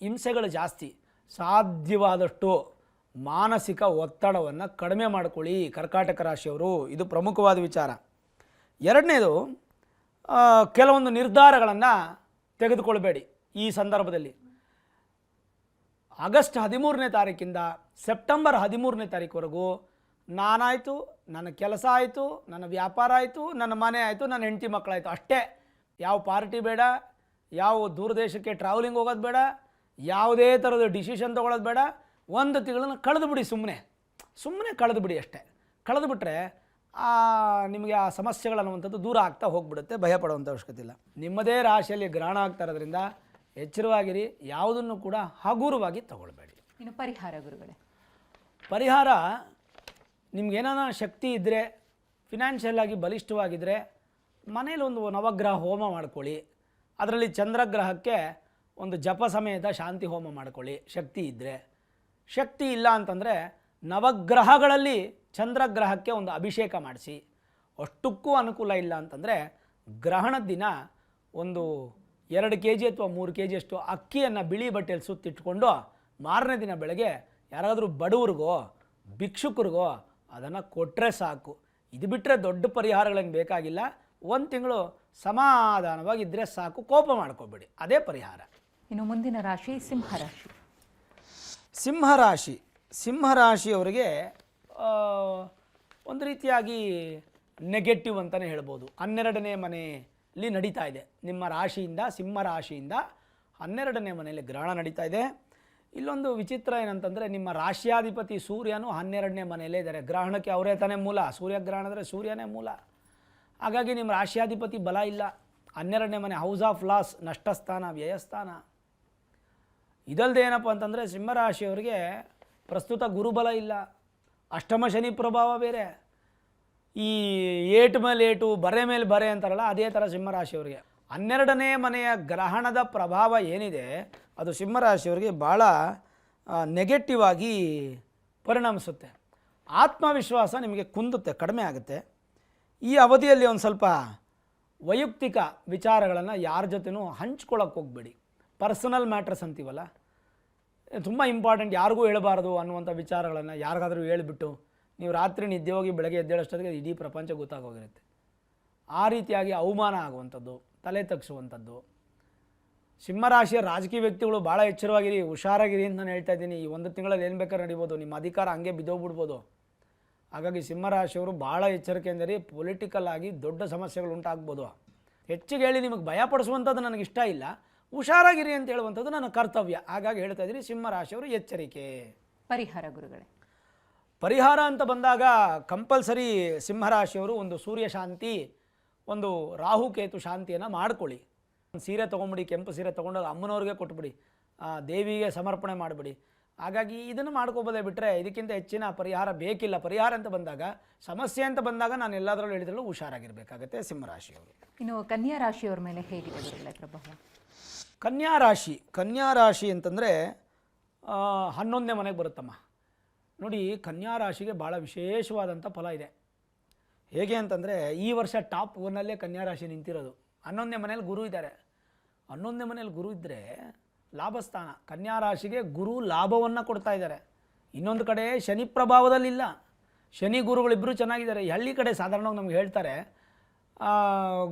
ಹಿಂಸೆಗಳು ಜಾಸ್ತಿ. ಸಾಧ್ಯವಾದಷ್ಟು ಮಾನಸಿಕ ಒತ್ತಡವನ್ನು ಕಡಿಮೆ ಮಾಡಿಕೊಳ್ಳಿ ಕರ್ಕಾಟಕ ರಾಶಿಯವರು, ಇದು ಪ್ರಮುಖವಾದ ವಿಚಾರ. ಎರಡನೇದು, ಕೆಲವೊಂದು ನಿರ್ಧಾರಗಳನ್ನು ತೆಗೆದುಕೊಳ್ಬೇಡಿ ಈ ಸಂದರ್ಭದಲ್ಲಿ. ಆಗಸ್ಟ್ 13ನೇ ತಾರೀಕಿಂದ ಸೆಪ್ಟೆಂಬರ್ 13ನೇ ತಾರೀಕುವರೆಗೂ ನಾನಾಯಿತು, ನನ್ನ ಕೆಲಸ ಆಯಿತು, ನನ್ನ ವ್ಯಾಪಾರ ಆಯಿತು, ನನ್ನ ಮನೆ ಆಯಿತು, ನನ್ನ ಹೆಂಡತಿ ಮಕ್ಕಳಾಯಿತು ಅಷ್ಟೇ. ಯಾವ ಪಾರ್ಟಿ ಬೇಡ, ಯಾವ ದೂರದೇಶಕ್ಕೆ ಟ್ರಾವೆಲಿಂಗ್ ಹೋಗೋದು ಬೇಡ, ಯಾವುದೇ ಥರದ ಡಿಸಿಷನ್ ತೊಗೊಳೋದು ಬೇಡ. 1 ತಿಂಗಳನ್ನು ಕಳೆದುಬಿಡಿ, ಸುಮ್ಮನೆ ಕಳೆದುಬಿಡಿ ಅಷ್ಟೇ. ಕಳೆದುಬಿಟ್ರೆ ನಿಮಗೆ ಆ ಸಮಸ್ಯೆಗಳನ್ನುವಂಥದ್ದು ದೂರ ಆಗ್ತಾ ಹೋಗ್ಬಿಡುತ್ತೆ, ಭಯಪಡುವಂಥ ಅವಶ್ಯಕತೆ ಇಲ್ಲ. ನಿಮ್ಮದೇ ರಾಶಿಯಲ್ಲಿ ಗ್ರಹಣ ಆಗ್ತಾ ಇರೋದ್ರಿಂದ ಎಚ್ಚರವಾಗಿರಿ, ಯಾವುದನ್ನು ಕೂಡ ಹಗುರವಾಗಿ ತಗೊಳ್ಬೇಡಿ. ಇನ್ನು ಪರಿಹಾರ ಗುರುಗಳೇ? ಪರಿಹಾರ, ನಿಮ್ಗೇನಾನ ಶಕ್ತಿ ಇದ್ದರೆ, ಫಿನಾನ್ಷಿಯಲ್ ಆಗಿ ಬಲಿಷ್ಠವಾಗಿದ್ದರೆ ಮನೇಲಿ ಒಂದು ನವಗ್ರಹ ಹೋಮ ಮಾಡ್ಕೊಳ್ಳಿ. ಅದರಲ್ಲಿ ಚಂದ್ರಗ್ರಹಕ್ಕೆ ಒಂದು ಜಪ ಸಮೇತ ಶಾಂತಿ ಹೋಮ ಮಾಡ್ಕೊಳ್ಳಿ ಶಕ್ತಿ ಇದ್ದರೆ. ಶಕ್ತಿ ಇಲ್ಲ ಅಂತಂದರೆ ನವಗ್ರಹಗಳಲ್ಲಿ ಚಂದ್ರಗ್ರಹಕ್ಕೆ ಒಂದು ಅಭಿಷೇಕ ಮಾಡಿಸಿ. ಅಷ್ಟಕ್ಕೂ ಅನುಕೂಲ ಇಲ್ಲ ಅಂತಂದರೆ ಗ್ರಹಣದ ದಿನ ಒಂದು 2 kg ಅಥವಾ 3 kg ಅಷ್ಟು ಅಕ್ಕಿಯನ್ನು ಬಿಳಿ ಬಟ್ಟೆಯಲ್ಲಿ ಸುತ್ತಿಟ್ಕೊಂಡು ಮಾರನೇ ದಿನ ಬೆಳಗ್ಗೆ ಯಾರಾದರೂ ಬಡವ್ರಿಗೋ ಭಿಕ್ಷುಕರಿಗೋ ಅದನ್ನು ಕೊಟ್ಟರೆ ಸಾಕು. ಇದು ಬಿಟ್ಟರೆ ದೊಡ್ಡ ಪರಿಹಾರಗಳೇನು ಬೇಕಾಗಿಲ್ಲ. 1 ತಿಂಗಳು ಸಮಾಧಾನವಾಗಿದ್ದರೆ ಸಾಕು, ಕೋಪ ಮಾಡ್ಕೋಬೇಡಿ, ಅದೇ ಪರಿಹಾರ. ಇನ್ನು ಮುಂದಿನ ರಾಶಿ ಸಿಂಹರಾಶಿ. ಸಿಂಹರಾಶಿಯವರಿಗೆ ಒಂದು ರೀತಿಯಾಗಿ ನೆಗೆಟಿವ್ ಅಂತಲೇ ಹೇಳ್ಬೋದು. 12ನೇ ಮನೆಯಲ್ಲಿ ನಡೀತಾ ಇದೆ. ನಿಮ್ಮ ರಾಶಿಯಿಂದ, ಸಿಂಹರಾಶಿಯಿಂದ 12ನೇ ಮನೆಯಲ್ಲಿ ಗ್ರಹಣ ನಡೀತಾ ಇದೆ. ಇಲ್ಲೊಂದು ವಿಚಿತ್ರ ಏನಂತಂದರೆ, ನಿಮ್ಮ ರಾಶ್ಯಾಧಿಪತಿ ಸೂರ್ಯನು 12ನೇ ಮನೆಯಲ್ಲೇ ಇದ್ದಾರೆ. ಗ್ರಹಣಕ್ಕೆ ಅವರೇ ತಾನೇ ಮೂಲ, ಸೂರ್ಯಗ್ರಹಣ ಅಂದರೆ ಸೂರ್ಯನೇ ಮೂಲ. ಹಾಗಾಗಿ ನಿಮ್ಮ ರಾಶ್ಯಾಧಿಪತಿ ಬಲ ಇಲ್ಲ. 12ನೇ ಮನೆ ಹೌಸ್ ಆಫ್ ಲಾಸ್, ನಷ್ಟಸ್ಥಾನ, ವ್ಯಯಸ್ಥಾನ. ಇದಲ್ಲದೆ ಏನಪ್ಪ ಅಂತಂದರೆ ಸಿಂಹರಾಶಿಯವರಿಗೆ ಪ್ರಸ್ತುತ ಗುರುಬಲ ಇಲ್ಲ, ಅಷ್ಟಮ ಶನಿ ಪ್ರಭಾವ ಬೇರೆ. ಈ ಏಟು ಮೇಲೆ ಏಟು, ಬರೆ ಮೇಲೆ ಬರೆ ಅಂತಾರಲ್ಲ, ಅದೇ ಥರ ಸಿಂಹರಾಶಿಯವರಿಗೆ 12ನೇ ಮನೆಯ ಗ್ರಹಣದ ಪ್ರಭಾವ ಏನಿದೆ ಅದು ಸಿಂಹರಾಶಿಯವರಿಗೆ ಭಾಳ ನೆಗೆಟಿವ್ ಆಗಿ ಪರಿಣಮಿಸುತ್ತೆ. ಆತ್ಮವಿಶ್ವಾಸ ನಿಮಗೆ ಕುಂದುತ್ತೆ, ಕಡಿಮೆ ಆಗುತ್ತೆ. ಈ ಅವಧಿಯಲ್ಲಿ ಒಂದು ಸ್ವಲ್ಪ ವೈಯಕ್ತಿಕ ವಿಚಾರಗಳನ್ನು ಯಾರ ಜೊತೆನೂ ಹಂಚ್ಕೊಳ್ಳೋಕೆ ಹೋಗಬೇಡಿ. ಪರ್ಸನಲ್ ಮ್ಯಾಟ್ರಸ್ ಅಂತೀವಲ್ಲ, ತುಂಬ ಇಂಪಾರ್ಟೆಂಟ್, ಯಾರಿಗೂ ಹೇಳಬಾರ್ದು ಅನ್ನುವಂಥ ವಿಚಾರಗಳನ್ನು ಯಾರಿಗಾದರೂ ಹೇಳಿಬಿಟ್ಟು ನೀವು ರಾತ್ರಿ ನಿದ್ದೆ ಹೋಗಿ ಬೆಳಗ್ಗೆ ಎದ್ದೇಳಷ್ಟೊತ್ತಿಗೆ ಇಡೀ ಪ್ರಪಂಚ ಗೊತ್ತಾಗೋಗಿರುತ್ತೆ. ಆ ರೀತಿಯಾಗಿ ಅವಮಾನ ಆಗುವಂಥದ್ದು, ತಲೆ ತಗ್ಸುವಂಥದ್ದು. ಸಿಂಹರಾಶಿಯ ರಾಜಕೀಯ ವ್ಯಕ್ತಿಗಳು ಭಾಳ ಎಚ್ಚರವಾಗಿರಿ, ಹುಷಾರಾಗಿರಿ ಅಂತ ನಾನು ಹೇಳ್ತಾ ಇದ್ದೀನಿ. ಈ 1 ತಿಂಗಳಲ್ಲಿ ಏನು ಬೇಕಾದ್ರೆ ನಡಿಬೋದು, ನಿಮ್ಮ ಅಧಿಕಾರ ಹಂಗೆ ಬಿದ್ದೋಗ್ಬಿಡ್ಬೋದು. ಹಾಗಾಗಿ ಸಿಂಹರಾಶಿಯವರು ಭಾಳ ಎಚ್ಚರಿಕೆಯಿಂದರಿ. ಪೊಲಿಟಿಕಲ್ ಆಗಿ ದೊಡ್ಡ ಸಮಸ್ಯೆಗಳು ಉಂಟಾಗ್ಬೋದು. ಹೆಚ್ಚಿಗೆ ಹೇಳಿ ನಿಮಗೆ ಭಯಪಡಿಸುವಂಥದ್ದು ನನಗೆ ಇಷ್ಟ ಇಲ್ಲ, ಹುಷಾರಾಗಿರಿ ಅಂತ ಹೇಳುವಂಥದ್ದು ನನ್ನ ಕರ್ತವ್ಯ. ಹಾಗಾಗಿ ಹೇಳ್ತಾ ಇದ್ದೀನಿ, ಸಿಂಹರಾಶಿಯವರು ಎಚ್ಚರಿಕೆ. ಪರಿಹಾರ ಗುರುಗಳೇ? ಪರಿಹಾರ ಅಂತ ಬಂದಾಗ ಕಂಪಲ್ಸರಿ ಸಿಂಹರಾಶಿಯವರು ಒಂದು ಸೂರ್ಯ ಶಾಂತಿ, ಒಂದು ರಾಹುಕೇತು ಶಾಂತಿಯನ್ನು ಮಾಡ್ಕೊಳ್ಳಿ. ಸೀರೆ ತೊಗೊಂಬಿಡಿ, ಕೆಂಪು ಸೀರೆ ತೊಗೊಂಡಾಗ ಅಮ್ಮನವ್ರಿಗೆ ಕೊಟ್ಬಿಡಿ, ದೇವಿಗೆ ಸಮರ್ಪಣೆ ಮಾಡಿಬಿಡಿ. ಹಾಗಾಗಿ ಇದನ್ನು ಮಾಡ್ಕೋಬೋದೇ ಬಿಟ್ಟರೆ ಇದಕ್ಕಿಂತ ಹೆಚ್ಚಿನ ಪರಿಹಾರ ಬೇಕಿಲ್ಲ. ಪರಿಹಾರ ಅಂತ ಬಂದಾಗ, ಸಮಸ್ಯೆ ಅಂತ ಬಂದಾಗ ನಾನು ಎಲ್ಲದರಲ್ಲೂ ಹೇಳಿದ್ರಲ್ಲೂ ಹುಷಾರಾಗಿರಬೇಕಾಗತ್ತೆ ಸಿಂಹರಾಶಿಯವರು. ಇನ್ನು ಕನ್ಯಾ ರಾಶಿಯವರ ಮೇಲೆ ಹೇಗಿದೆ ಗುರುಗಳೇ ಪ್ರಭಾವ? ಕನ್ಯಾ ರಾಶಿ ಅಂತಂದರೆ 11ನೇ ಮನೆಗೆ ಬರುತ್ತಮ್ಮ. ನೋಡಿ, ಕನ್ಯಾ ರಾಶಿಗೆ ಭಾಳ ವಿಶೇಷವಾದಂಥ ಫಲ ಇದೆ. ಹೇಗೆ ಅಂತಂದರೆ, ಈ ವರ್ಷ ಟಾಪ್ 1ನಲ್ಲೇ ಕನ್ಯಾ ರಾಶಿ ನಿಂತಿರೋದು. 11ನೇ ಮನೇಲಿ ಗುರು ಇದ್ದಾರೆ. 11ನೇ ಮನೇಲಿ ಗುರು ಇದ್ದರೆ ಲಾಭಸ್ಥಾನ. ಕನ್ಯಾ ರಾಶಿಗೆ ಗುರು ಲಾಭವನ್ನು ಕೊಡ್ತಾ ಇದ್ದಾರೆ. ಇನ್ನೊಂದು ಕಡೆ ಶನಿ ಪ್ರಭಾವದಲ್ಲಿಲ್ಲ. ಶನಿ ಗುರುಗಳಿಬ್ಬರು ಚೆನ್ನಾಗಿದ್ದಾರೆ. ಹಳ್ಳಿ ಕಡೆ ಸಾಧಾರಣವಾಗಿ ನಮ್ಗೆ ಹೇಳ್ತಾರೆ,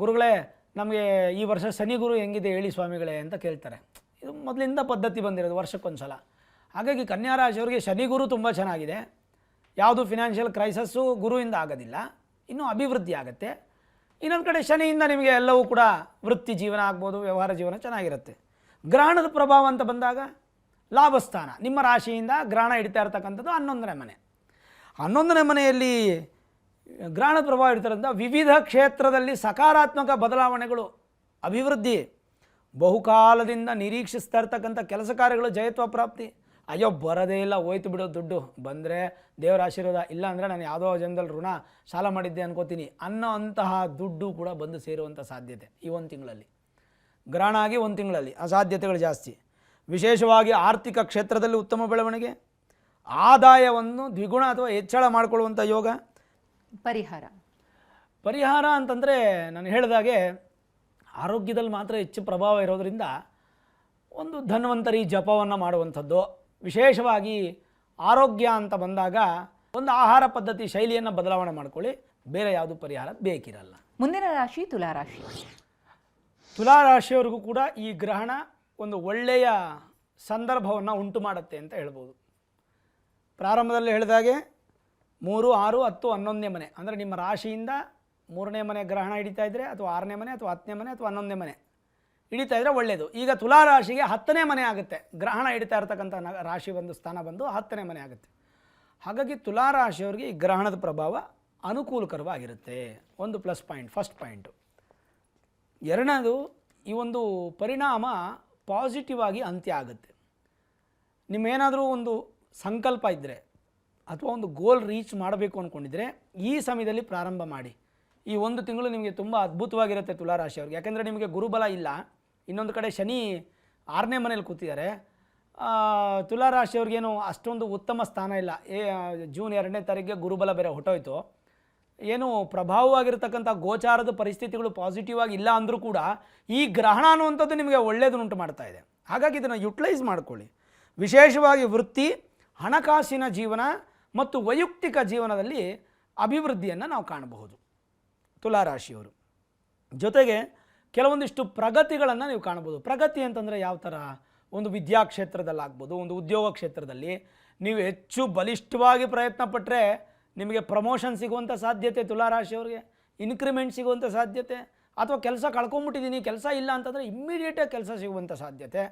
ಗುರುಗಳೇ ನಮಗೆ ಈ ವರ್ಷ ಶನಿ ಗುರು ಹೆಂಗಿದೆ ಹೇಳಿ ಸ್ವಾಮಿಗಳೇ ಅಂತ ಕೇಳ್ತಾರೆ. ಇದು ಮೊದಲಿಂದ ಪದ್ಧತಿ ಬಂದಿರೋದು, ವರ್ಷಕ್ಕೊಂದು ಸಲ. ಹಾಗಾಗಿ ಕನ್ಯಾ ರಾಶಿಯವರಿಗೆ ಶನಿ ಗುರು ತುಂಬ ಚೆನ್ನಾಗಿದೆ. ಯಾವುದು ಫಿನಾನ್ಷಿಯಲ್ ಕ್ರೈಸಸ್ಸು ಗುರುವಿಂದ ಆಗೋದಿಲ್ಲ, ಇನ್ನೂ ಅಭಿವೃದ್ಧಿ ಆಗುತ್ತೆ. ಇನ್ನೊಂದು ಕಡೆ ಶನಿಯಿಂದ ನಿಮಗೆ ಎಲ್ಲವೂ ಕೂಡ ವೃತ್ತಿ ಜೀವನ ಆಗ್ಬೋದು, ವ್ಯವಹಾರ ಜೀವನ ಚೆನ್ನಾಗಿರುತ್ತೆ. ಗ್ರಹಣದ ಪ್ರಭಾವ ಅಂತ ಬಂದಾಗ ಲಾಭಸ್ಥಾನ, ನಿಮ್ಮ ರಾಶಿಯಿಂದ ಗ್ರಹಣ ಹಿಡಿತಾ ಇರ್ತಕ್ಕಂಥದ್ದು 11ನೇ ಮನೆ. 11ನೇ ಮನೆಯಲ್ಲಿ ಗ್ರಹಣದ ಪ್ರಭಾವ ಇರ್ತಾರಂಥ ವಿವಿಧ ಕ್ಷೇತ್ರದಲ್ಲಿ ಸಕಾರಾತ್ಮಕ ಬದಲಾವಣೆಗಳು, ಅಭಿವೃದ್ಧಿ, ಬಹುಕಾಲದಿಂದ ನಿರೀಕ್ಷಿಸ್ತಾ ಇರ್ತಕ್ಕಂಥ ಕೆಲಸ ಕಾರ್ಯಗಳು ಜಯತ್ವ ಪ್ರಾಪ್ತಿ, ಅಯ್ಯೋ ಬರೋದೇ ಇಲ್ಲ, ಹೋಯ್ತು ಬಿಡೋ ದುಡ್ಡು, ಬಂದರೆ ದೇವರ ಆಶೀರ್ವಾದ, ಇಲ್ಲ ಅಂದರೆ ನಾನು ಯಾವುದೋ ಜನ್ಮದಲ್ಲಿ ಋಣ ಸಾಲ ಮಾಡಿದ್ದೆ ಅನ್ಕೋತೀನಿ ಅನ್ನೋ ಅಂತಹ ದುಡ್ಡು ಕೂಡ ಬಂದು ಸೇರುವಂಥ ಸಾಧ್ಯತೆ ಈ ಒಂದು ತಿಂಗಳಲ್ಲಿ, ಗ್ರಹಣ ಆಗಿ ಒಂದು ತಿಂಗಳಲ್ಲಿ ಆ ಸಾಧ್ಯತೆಗಳು ಜಾಸ್ತಿ. ವಿಶೇಷವಾಗಿ ಆರ್ಥಿಕ ಕ್ಷೇತ್ರದಲ್ಲಿ ಉತ್ತಮ ಬೆಳವಣಿಗೆ, ಆದಾಯವನ್ನು ದ್ವಿಗುಣ ಅಥವಾ ಹೆಚ್ಚಳ ಮಾಡಿಕೊಳ್ಳುವಂಥ ಯೋಗ. ಪರಿಹಾರ ಅಂತಂದರೆ ನಾನು ಹೇಳಿದಾಗೆ ಆರೋಗ್ಯದಲ್ಲಿ ಮಾತ್ರ ಹೆಚ್ಚು ಪ್ರಭಾವ ಇರೋದರಿಂದ ಒಂದು ಧನ್ವಂತರಿ ಜಪವನ್ನು ಮಾಡುವಂಥದ್ದು, ವಿಶೇಷವಾಗಿ ಆರೋಗ್ಯ ಅಂತ ಬಂದಾಗ ಒಂದು ಆಹಾರ ಪದ್ಧತಿ ಶೈಲಿಯನ್ನು ಬದಲಾವಣೆ ಮಾಡ್ಕೊಳ್ಳಿ, ಬೇರೆ ಯಾವುದು ಪರಿಹಾರ ಬೇಕಿರಲ್ಲ. ಮುಂದಿನ ರಾಶಿ ತುಲಾರಾಶಿ. ತುಲಾರಾಶಿಯವರಿಗೂ ಕೂಡ ಈ ಗ್ರಹಣ ಒಂದು ಒಳ್ಳೆಯ ಸಂದರ್ಭವನ್ನು ಉಂಟು ಮಾಡುತ್ತೆ ಅಂತ ಹೇಳ್ಬೋದು. ಪ್ರಾರಂಭದಲ್ಲಿ ಹೇಳಿದಾಗೆ 3, 6, 10, 11ನೇ ಮನೆ ಅಂದರೆ ನಿಮ್ಮ ರಾಶಿಯಿಂದ 3ನೇ ಮನೆ ಗ್ರಹಣ ಹಿಡಿತಾ ಇದ್ದರೆ ಅಥವಾ 6ನೇ ಮನೆ ಅಥವಾ 10ನೇ ಮನೆ ಅಥವಾ 11ನೇ ಮನೆ ಹಿಡಿತಾ ಇದ್ದರೆ ಒಳ್ಳೆಯದು. ಈಗ ತುಲಾರಾಶಿಗೆ 10ನೇ ಮನೆ ಆಗುತ್ತೆ, ಗ್ರಹಣ ಹಿಡಿತಾ ಇರ್ತಕ್ಕಂಥ ರಾಶಿ ಒಂದು ಸ್ಥಾನ ಬಂದು 10ನೇ ಮನೆ ಆಗುತ್ತೆ. ಹಾಗಾಗಿ ತುಲಾರಾಶಿಯವರಿಗೆ ಈ ಗ್ರಹಣದ ಪ್ರಭಾವ ಅನುಕೂಲಕರವಾಗಿರುತ್ತೆ, ಒಂದು ಪ್ಲಸ್ ಪಾಯಿಂಟ್, ಫಸ್ಟ್ ಪಾಯಿಂಟು. ಎರಡನೇದು, ಈ ಒಂದು ಪರಿಣಾಮ ಪಾಸಿಟಿವ್ ಆಗಿ ಅಂತ್ಯ ಆಗುತ್ತೆ. ನಿಮ್ಮೇನಾದರೂ ಒಂದು ಸಂಕಲ್ಪ ಇದ್ದರೆ ಅಥವಾ ಒಂದು ಗೋಲ್ ರೀಚ್ ಮಾಡಬೇಕು ಅಂದ್ಕೊಂಡಿದ್ರೆ ಈ ಸಮಯದಲ್ಲಿ ಪ್ರಾರಂಭ ಮಾಡಿ. ಈ ಒಂದು ತಿಂಗಳು ನಿಮಗೆ ತುಂಬ ಅದ್ಭುತವಾಗಿರುತ್ತೆ ತುಲಾರಾಶಿಯವ್ರಿಗೆ. ಯಾಕೆಂದರೆ ನಿಮಗೆ ಗುರುಬಲ ಇಲ್ಲ, ಇನ್ನೊಂದು ಕಡೆ ಶನಿ 6ನೇ ಮನೇಲಿ ಕೂತಿದ್ದಾರೆ. ತುಲಾರಾಶಿಯವ್ರಿಗೇನು ಅಷ್ಟೊಂದು ಉತ್ತಮ ಸ್ಥಾನ ಇಲ್ಲ. ಜೂನ್ 2ನೇ ತಾರೀಕಿಗೆ ಗುರುಬಲ ಬೇರೆ ಹೊಟ್ಟೋಯ್ತು. ಏನು ಪ್ರಭಾವವಾಗಿರ್ತಕ್ಕಂಥ ಗೋಚಾರದ ಪರಿಸ್ಥಿತಿಗಳು ಪಾಸಿಟಿವ್ ಆಗಿ ಇಲ್ಲ ಅಂದರೂ ಕೂಡ ಈ ಗ್ರಹಣ ಅನ್ನುವಂಥದ್ದು ನಿಮಗೆ ಒಳ್ಳೆಯದನ್ನುಂಟು ಮಾಡ್ತಾ ಇದೆ. ಹಾಗಾಗಿ ಇದನ್ನು ಯುಟಿಲೈಸ್ ಮಾಡ್ಕೊಳ್ಳಿ. ವಿಶೇಷವಾಗಿ ವೃತ್ತಿ, ಹಣಕಾಸಿನ ಜೀವನ ಮತ್ತು ವೈಯಕ್ತಿಕ ಜೀವನದಲ್ಲಿ ಅಭಿವೃದ್ಧಿಯನ್ನು ನಾವು ಕಾಣಬಹುದು ತುಲಾರಾಶಿಯವರು. ಜೊತೆಗೆ ಕೆಲವೊಂದಿಷ್ಟು ಪ್ರಗತಿಗಳನ್ನು ನೀವು ಕಾಣ್ಬೋದು. ಪ್ರಗತಿ ಅಂತಂದರೆ ಯಾವ ಥರ? ಒಂದು ವಿದ್ಯಾಕ್ಷೇತ್ರದಲ್ಲಾಗ್ಬೋದು, ಒಂದು ಉದ್ಯೋಗ ಕ್ಷೇತ್ರದಲ್ಲಿ ನೀವು ಹೆಚ್ಚು ಬಲಿಷ್ಠವಾಗಿ ಪ್ರಯತ್ನ ಪಟ್ಟರೆ ನಿಮಗೆ ಪ್ರಮೋಷನ್ ಸಿಗುವಂಥ ಸಾಧ್ಯತೆ ತುಲಾರಾಶಿಯವ್ರಿಗೆ, ಇನ್ಕ್ರಿಮೆಂಟ್ ಸಿಗುವಂಥ ಸಾಧ್ಯತೆ, ಅಥವಾ ಕೆಲಸ ಕಳ್ಕೊಂಬಿಟ್ಟಿದ್ದೀನಿ, ಕೆಲಸ ಇಲ್ಲ ಅಂತಂದರೆ ಇಮ್ಮಿಡಿಯೇಟಾಗಿ ಕೆಲಸ ಸಿಗುವಂಥ ಸಾಧ್ಯತೆ,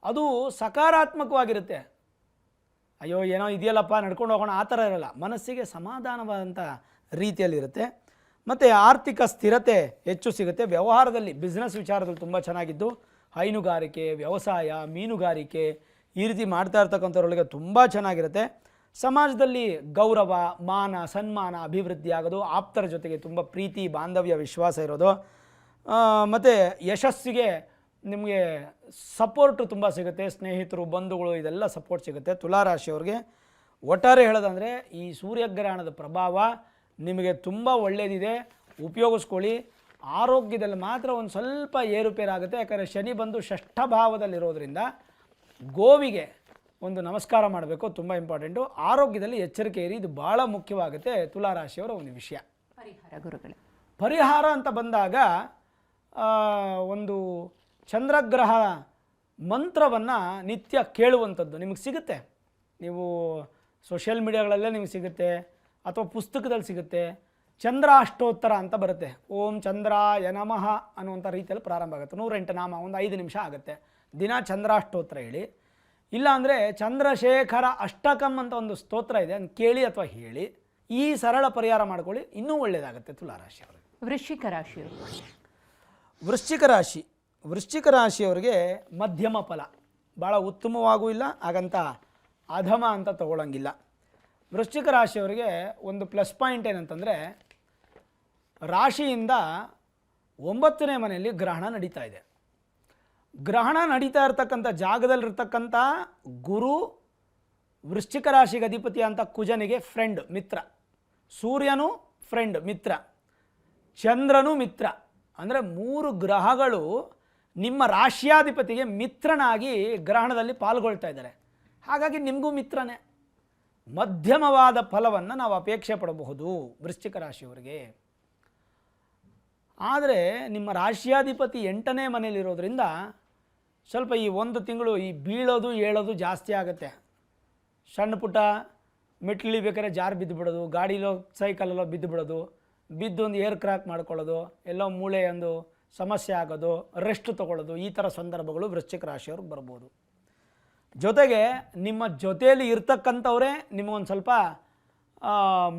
ಅದು ಸಕಾರಾತ್ಮಕವಾಗಿರುತ್ತೆ. ಅಯ್ಯೋ ಏನೋ ಇದೆಯಲ್ಲಪ್ಪ ನಡ್ಕೊಂಡು ಹೋಗೋಣ ಆ ಥರ ಇರಲ್ಲ, ಮನಸ್ಸಿಗೆ ಸಮಾಧಾನವಾದಂಥ ರೀತಿಯಲ್ಲಿರುತ್ತೆ. ಮತ್ತು ಆರ್ಥಿಕ ಸ್ಥಿರತೆ ಹೆಚ್ಚು ಸಿಗುತ್ತೆ. ವ್ಯವಹಾರದಲ್ಲಿ ಬಿಸ್ನೆಸ್ ವಿಚಾರದಲ್ಲಿ ತುಂಬ ಚೆನ್ನಾಗಿದ್ದು, ಹೈನುಗಾರಿಕೆ, ವ್ಯವಸಾಯ, ಮೀನುಗಾರಿಕೆ ಈ ರೀತಿ ಮಾಡ್ತಾ ಇರ್ತಕ್ಕಂಥವ್ರೊಳಗೆ ತುಂಬ ಚೆನ್ನಾಗಿರುತ್ತೆ. ಸಮಾಜದಲ್ಲಿ ಗೌರವ, ಮಾನ, ಸನ್ಮಾನ ಅಭಿವೃದ್ಧಿ ಆಗೋದು, ಆಪ್ತರ ಜೊತೆಗೆ ತುಂಬ ಪ್ರೀತಿ, ಬಾಂಧವ್ಯ, ವಿಶ್ವಾಸ ಇರೋದು, ಮತ್ತು ಯಶಸ್ಸಿಗೆ ನಿಮಗೆ ಸಪೋರ್ಟು ತುಂಬ ಸಿಗುತ್ತೆ. ಸ್ನೇಹಿತರು, ಬಂಧುಗಳು ಇದೆಲ್ಲ ಸಪೋರ್ಟ್ ಸಿಗುತ್ತೆ ತುಲಾರಾಶಿಯವ್ರಿಗೆ. ಒಟ್ಟಾರೆ ಹೇಳೋದಂದರೆ ಈ ಸೂರ್ಯಗ್ರಹಣದ ಪ್ರಭಾವ ನಿಮಗೆ ತುಂಬ ಒಳ್ಳೆಯದಿದೆ, ಉಪಯೋಗಿಸ್ಕೊಳ್ಳಿ. ಆರೋಗ್ಯದಲ್ಲಿ ಮಾತ್ರ ಒಂದು ಸ್ವಲ್ಪ ಏರುಪೇರಾಗುತ್ತೆ, ಯಾಕಂದರೆ ಶನಿ ಬಂದು 6ಠ ಭಾವದಲ್ಲಿರೋದ್ರಿಂದ ಗೋವಿಗೆ ಒಂದು ನಮಸ್ಕಾರ ಮಾಡಬೇಕು, ತುಂಬ ಇಂಪಾರ್ಟೆಂಟು. ಆರೋಗ್ಯದಲ್ಲಿ ಎಚ್ಚರಿಕೆ ಇರಿ, ಇದು ಭಾಳ ಮುಖ್ಯವಾಗುತ್ತೆ ತುಲಾರಾಶಿಯವರ ಒಂದು ವಿಷಯ. ಪರಿಹಾರ ಅಂತ ಬಂದಾಗ ಒಂದು ಚಂದ್ರಗ್ರಹ ಮಂತ್ರವನ್ನು ನಿತ್ಯ ಕೇಳುವಂಥದ್ದು ನಿಮಗೆ ಸಿಗುತ್ತೆ. ನೀವು ಸೋಷಿಯಲ್ ಮೀಡಿಯಾಗಳಲ್ಲೇ ನಿಮಗೆ ಸಿಗುತ್ತೆ ಅಥವಾ ಪುಸ್ತಕದಲ್ಲಿ ಸಿಗುತ್ತೆ. ಚಂದ್ರಾಷ್ಟೋತ್ತರ ಅಂತ ಬರುತ್ತೆ. ಓಂ ಚಂದ್ರಾಯ ನಮಃ ಅನ್ನುವಂಥ ರೀತಿಯಲ್ಲಿ ಪ್ರಾರಂಭ ಆಗುತ್ತೆ. 108 ನಾಮ, ಒಂದು 5 ನಿಮಿಷ ಆಗುತ್ತೆ. ದಿನ ಚಂದ್ರಾಷ್ಟೋತ್ತರ ಹೇಳಿ. ಇಲ್ಲ ಅಂದರೆ ಚಂದ್ರಶೇಖರ ಅಷ್ಟಕಂ ಅಂತ ಒಂದು ಸ್ತೋತ್ರ ಇದೆ, ಅದನ್ನು ಕೇಳಿ ಅಥವಾ ಹೇಳಿ. ಈ ಸರಳ ಪರಿಹಾರ ಮಾಡ್ಕೊಳ್ಳಿ, ಇನ್ನೂ ಒಳ್ಳೆಯದಾಗುತ್ತೆ ತುಲಾರಾಶಿಯವರು. ವೃಶ್ಚಿಕ ರಾಶಿಯವರಿಗೆ ಮಧ್ಯಮ ಫಲ, ಭಾಳ ಉತ್ತಮವಾಗೂ ಇಲ್ಲ, ಹಾಗಂತ ಅಧಮ ಅಂತ ತಗೊಳ್ಳಂಗಿಲ್ಲ. ವೃಶ್ಚಿಕ ರಾಶಿಯವರಿಗೆ ಒಂದು ಪ್ಲಸ್ ಪಾಯಿಂಟ್ ಏನಂತಂದರೆ, ರಾಶಿಯಿಂದ 9ನೇ ಮನೆಯಲ್ಲಿ ಗ್ರಹಣ ನಡೀತಾ ಇದೆ. ಗ್ರಹಣ ನಡೀತಾ ಇರ್ತಕ್ಕಂಥ ಜಾಗದಲ್ಲಿರ್ತಕ್ಕಂಥ ಗುರು ವೃಶ್ಚಿಕ ರಾಶಿಗೆ ಅಧಿಪತಿ ಅಂತ ಕುಜನಿಗೆ ಫ್ರೆಂಡ್, ಮಿತ್ರ. ಸೂರ್ಯನು ಫ್ರೆಂಡ್, ಮಿತ್ರ. ಚಂದ್ರನು ಮಿತ್ರ. ಅಂದರೆ 3 ಗ್ರಹಗಳು ನಿಮ್ಮ ರಾಶಿಯಾಧಿಪತಿಗೆ ಮಿತ್ರನಾಗಿ ಗ್ರಹಣದಲ್ಲಿ ಪಾಲ್ಗೊಳ್ತಾ ಇದ್ದಾರೆ. ಹಾಗಾಗಿ ನಿಮಗೂ ಮಿತ್ರನೇ. ಮಧ್ಯಮವಾದ ಫಲವನ್ನು ನಾವು ಅಪೇಕ್ಷೆ ಪಡಬಹುದು ವೃಶ್ಚಿಕ ರಾಶಿಯವರಿಗೆ. ಆದರೆ ನಿಮ್ಮ ರಾಶಿಯಾಧಿಪತಿ 8ನೇ ಮನೆಯಲ್ಲಿರೋದ್ರಿಂದ ಸ್ವಲ್ಪ ಈ ಒಂದು ತಿಂಗಳು ಈ ಬೀಳೋದು ಏಳೋದು ಜಾಸ್ತಿ ಆಗುತ್ತೆ. ಸಣ್ಣ ಪುಟ್ಟ ಮೆಟ್ಲಿಬೇಕಾದ್ರೆ ಜಾರು ಬಿದ್ದು ಬಿಡೋದು, ಗಾಡಿಲೋ ಸೈಕಲಲ್ಲೋ ಬಿದ್ದು ಬಿಡೋದು, ಬಿದ್ದು ಒಂದು ಏರ್ ಕ್ರ್ಯಾಕ್ ಮಾಡ್ಕೊಳ್ಳೋದು, ಎಲ್ಲೋ ಮೂಳೆ ಒಂದು ಸಮಸ್ಯೆ ಆಗೋದು, ರೆಸ್ಟ್ ತೊಗೊಳ್ಳೋದು, ಈ ಥರ ಸಂದರ್ಭಗಳು ವೃಶ್ಚಿಕ ರಾಶಿಯವ್ರಿಗೆ ಬರ್ಬೋದು. ಜೊತೆಗೆ ನಿಮ್ಮ ಜೊತೆಯಲ್ಲಿ ಇರ್ತಕ್ಕಂಥವರೇ ನಿಮಗೊಂದು ಸ್ವಲ್ಪ